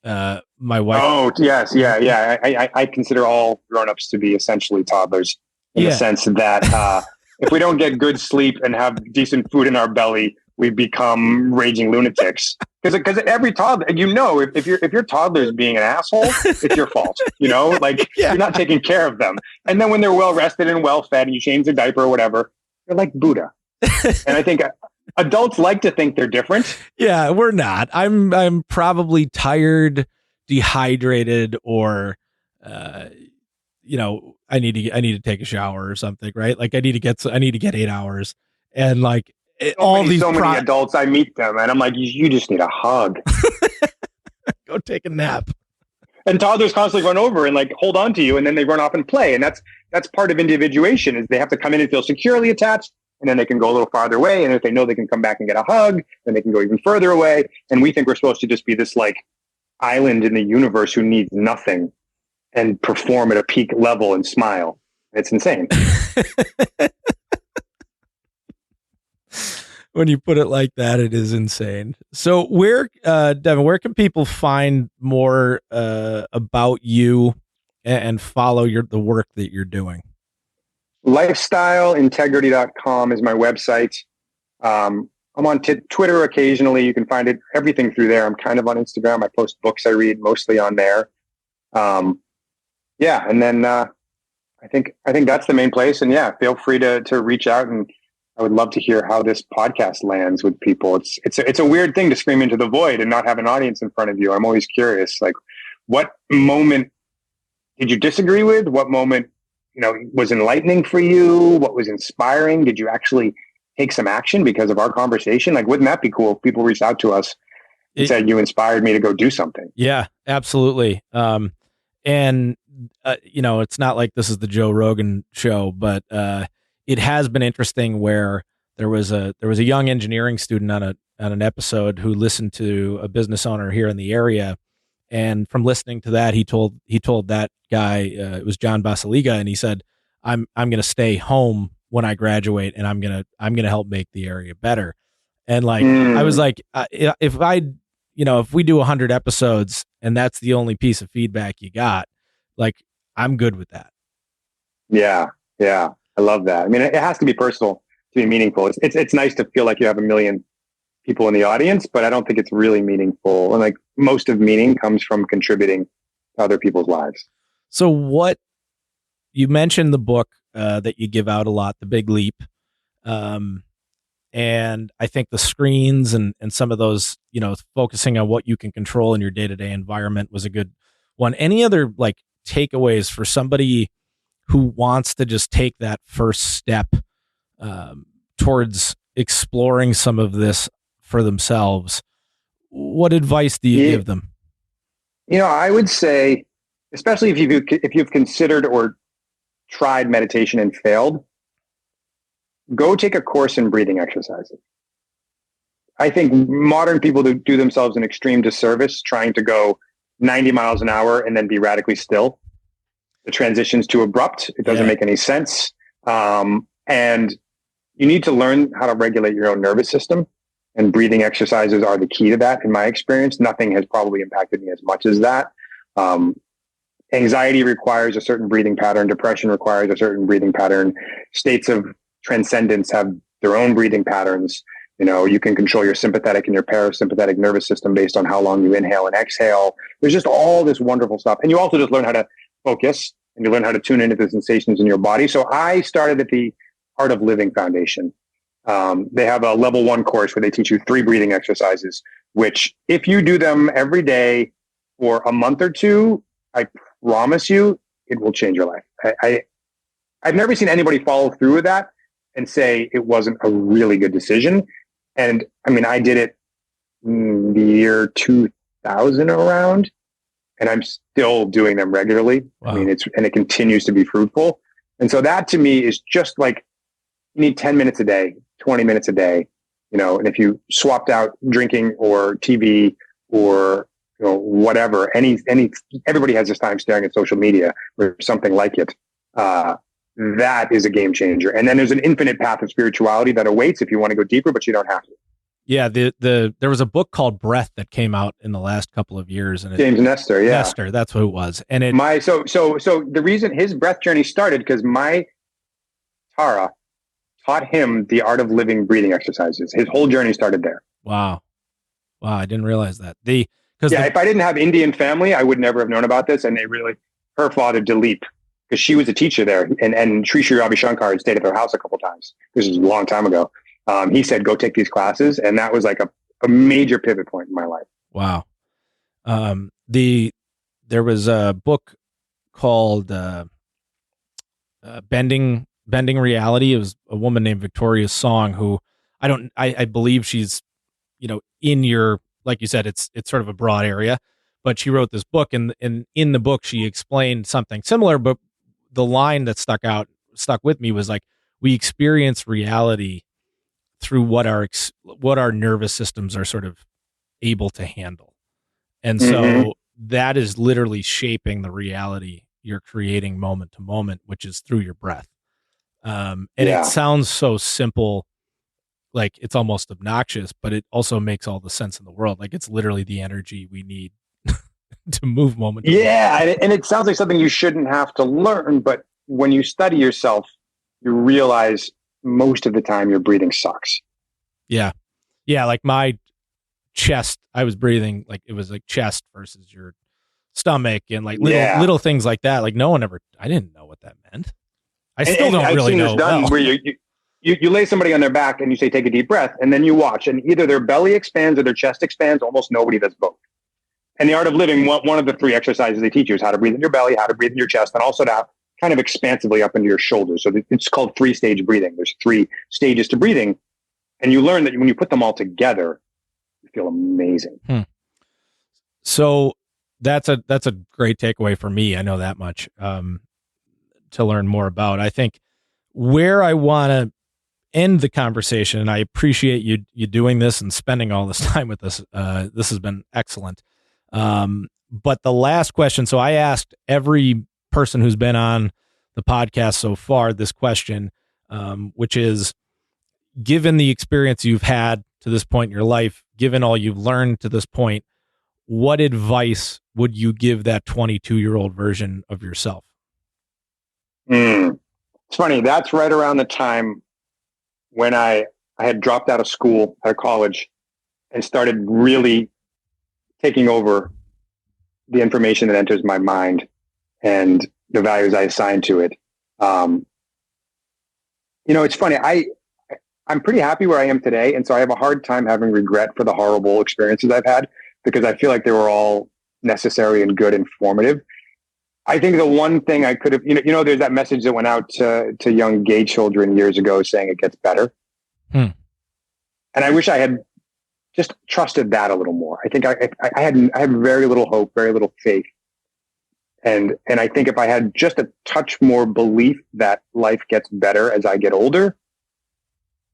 My wife. Oh, yes. Yeah. I consider all grown-ups to be essentially toddlers in the sense that if we don't get good sleep and have decent food in our belly, we become raging lunatics. Because every toddler, if your toddler is being an asshole, it's your fault. You're not taking care of them. And then when they're well rested and well fed, and you change their diaper or whatever, they're like Buddha. And I think adults like to think they're different. Yeah, we're not. I'm probably tired, dehydrated, or I need to take a shower or something, right? Like I need to get 8 hours, and like many adults, I meet them and I'm like, you just need a hug. Go take a nap. And toddlers constantly run over and like hold on to you, and then they run off and play. And that's part of individuation, is they have to come in and feel securely attached, and then they can go a little farther away. And if they know they can come back and get a hug, then they can go even further away. And we think we're supposed to just be this like island in the universe who needs nothing and perform at a peak level and smile. It's insane. When you put it like that, it is insane. So Devin, where can people find more about you and follow the work that you're doing? Lifestyleintegrity.com is my website. I'm on Twitter occasionally. You can find everything through there. I'm kind of on Instagram. I post books I read mostly on there. And then I think that's the main place. And yeah, feel free to reach out, and I would love to hear how this podcast lands with people. It's a weird thing to scream into the void and not have an audience in front of you. I'm always curious, like, what moment did you disagree with? What moment, was enlightening for you? What was inspiring? Did you actually take some action because of our conversation? Like, wouldn't that be cool if people reached out to us and said, you inspired me to go do something? Yeah, absolutely. It's not like this is the Joe Rogan show, but it has been interesting where there was a young engineering student on an episode who listened to a business owner here in the area, and from listening to that, he told that guy, it was John Basiliga, and he said, I'm going to stay home when I graduate, and I'm going to help make the area better. And like I was like, if we do 100 episodes and that's the only piece of feedback you got, like, I'm good with that. Yeah. Yeah. I love that. I mean, it has to be personal to be meaningful. It's nice to feel like you have a million people in the audience, but I don't think it's really meaningful. And like, most of meaning comes from contributing to other people's lives. So what you mentioned the book that you give out a lot, The Big Leap. And I think the screens and some of those, focusing on what you can control in your day-to-day environment was a good one. Any other like takeaways for somebody who wants to just take that first step towards exploring some of this for themselves? What advice do you give them? I would say, especially if you've considered or tried meditation and failed, go take a course in breathing exercises. I think modern people do themselves an extreme disservice trying to go 90 miles an hour and then be radically still. The transition's too abrupt. It doesn't make any sense. And you need to learn how to regulate your own nervous system. And breathing exercises are the key to that. In my experience, nothing has probably impacted me as much as that. Anxiety requires a certain breathing pattern. Depression requires a certain breathing pattern. States of transcendence have their own breathing patterns. You can control your sympathetic and your parasympathetic nervous system based on how long you inhale and exhale. There's just all this wonderful stuff. And you also just learn how to focus, and you learn how to tune into the sensations in your body. So I started at the Art of Living Foundation. They have a level 1 course where they teach you 3 breathing exercises, which if you do them every day for a month or 2, I promise you it will change your life. I've never seen anybody follow through with that and say it wasn't a really good decision. And I mean, I did it in the year 2000 around, and I'm still doing them regularly. Wow. I mean, it continues to be fruitful. And so that to me is just like, you need 10 minutes a day, 20 minutes a day, and if you swapped out drinking or TV or, whatever, everybody has this time staring at social media or something like it. That is a game changer. And then there's an infinite path of spirituality that awaits if you want to go deeper, but you don't have to. Yeah. There was a book called Breath that came out in the last couple of years, and James Nestor. Yeah. Nestor. That's what it was. And so the reason his breath journey started, because my Tara taught him the art of living breathing exercises. His whole journey started there. Wow. I didn't realize that. If I didn't have Indian family, I would never have known about this. And her father, Dilip, because she was a teacher there, and Sri Sri Ravi Shankar had stayed at their house a couple times. This was a long time ago. He said, go take these classes. And that was like a major pivot point in my life. Wow. There was a book called Bending Reality. It was a woman named Victoria Song, who I believe she's, in your, like you said, it's sort of a broad area, but she wrote this book, and in the book she explained something similar, but the line that stuck with me was like, we experience reality through what our nervous systems are sort of able to handle. And so that is literally shaping the reality you're creating moment to moment, which is through your breath. It sounds so simple, like it's almost obnoxious, but it also makes all the sense in the world. Like, it's literally the energy we need to move moment to moment. Yeah. And it sounds like something you shouldn't have to learn, but when you study yourself, you realize most of the time your breathing sucks. Yeah. Yeah. Like my chest, I was breathing like it was like chest versus your stomach and like little things like that. Like I didn't know what that meant. I still don't really know. I've seen this done where you lay somebody on their back and you say, take a deep breath, and then you watch, and either their belly expands or their chest expands. Almost nobody does both. And the Art of Living, one of the 3 exercises they teach you is how to breathe in your belly, how to breathe in your chest, and also to kind of expansively up into your shoulders. So it's called 3-stage breathing. There's 3 stages to breathing. And you learn that when you put them all together, you feel amazing. So that's a great takeaway for me. I know that much to learn more about. I think where I want to end the conversation, and I appreciate you doing this and spending all this time with us. This has been excellent. But the last question, so I asked every person who's been on the podcast so far this question, which is, given the experience you've had to this point in your life, given all you've learned to this point, what advice would you give that 22-year-old version of yourself? It's funny. That's right around the time when I had dropped out of school, out of college, and started really taking over the information that enters my mind and the values I assign to it. It's funny. I'm pretty happy where I am today. And so I have a hard time having regret for the horrible experiences I've had, because I feel like they were all necessary and good and formative. I think the one thing I could have, there's that message that went out to young gay children years ago saying it gets better. And I wish I had just trusted that a little more. I think I had very little hope, very little faith. And I think if I had just a touch more belief that life gets better as I get older,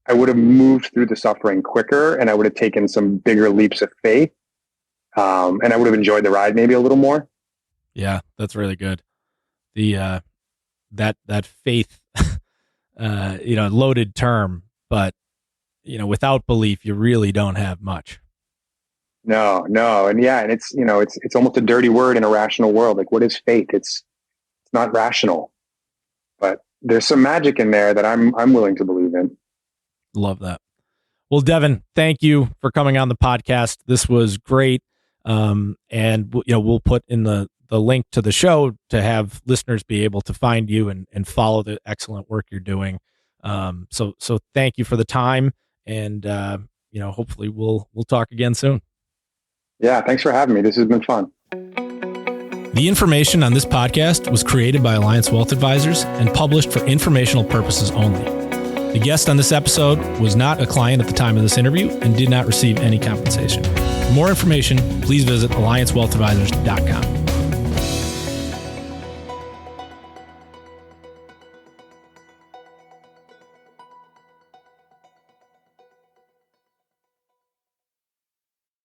I would have moved through the suffering quicker, and I would have taken some bigger leaps of faith. And I would have enjoyed the ride maybe a little more. Yeah, that's really good. The that faith, loaded term, but without belief, you really don't have much. No, and it's almost a dirty word in a rational world. Like, what is faith? It's not rational, but there's some magic in there that I'm willing to believe in. Love that. Well, Devin, thank you for coming on the podcast. This was great. And we'll put in the link to the show to have listeners be able to find you and follow the excellent work you're doing. So thank you for the time, and hopefully we'll talk again soon. Yeah, thanks for having me. This has been fun. The information on this podcast was created by Alliance Wealth Advisors and published for informational purposes only. The guest on this episode was not a client at the time of this interview and did not receive any compensation. For more information, please visit alliancewealthadvisors.com.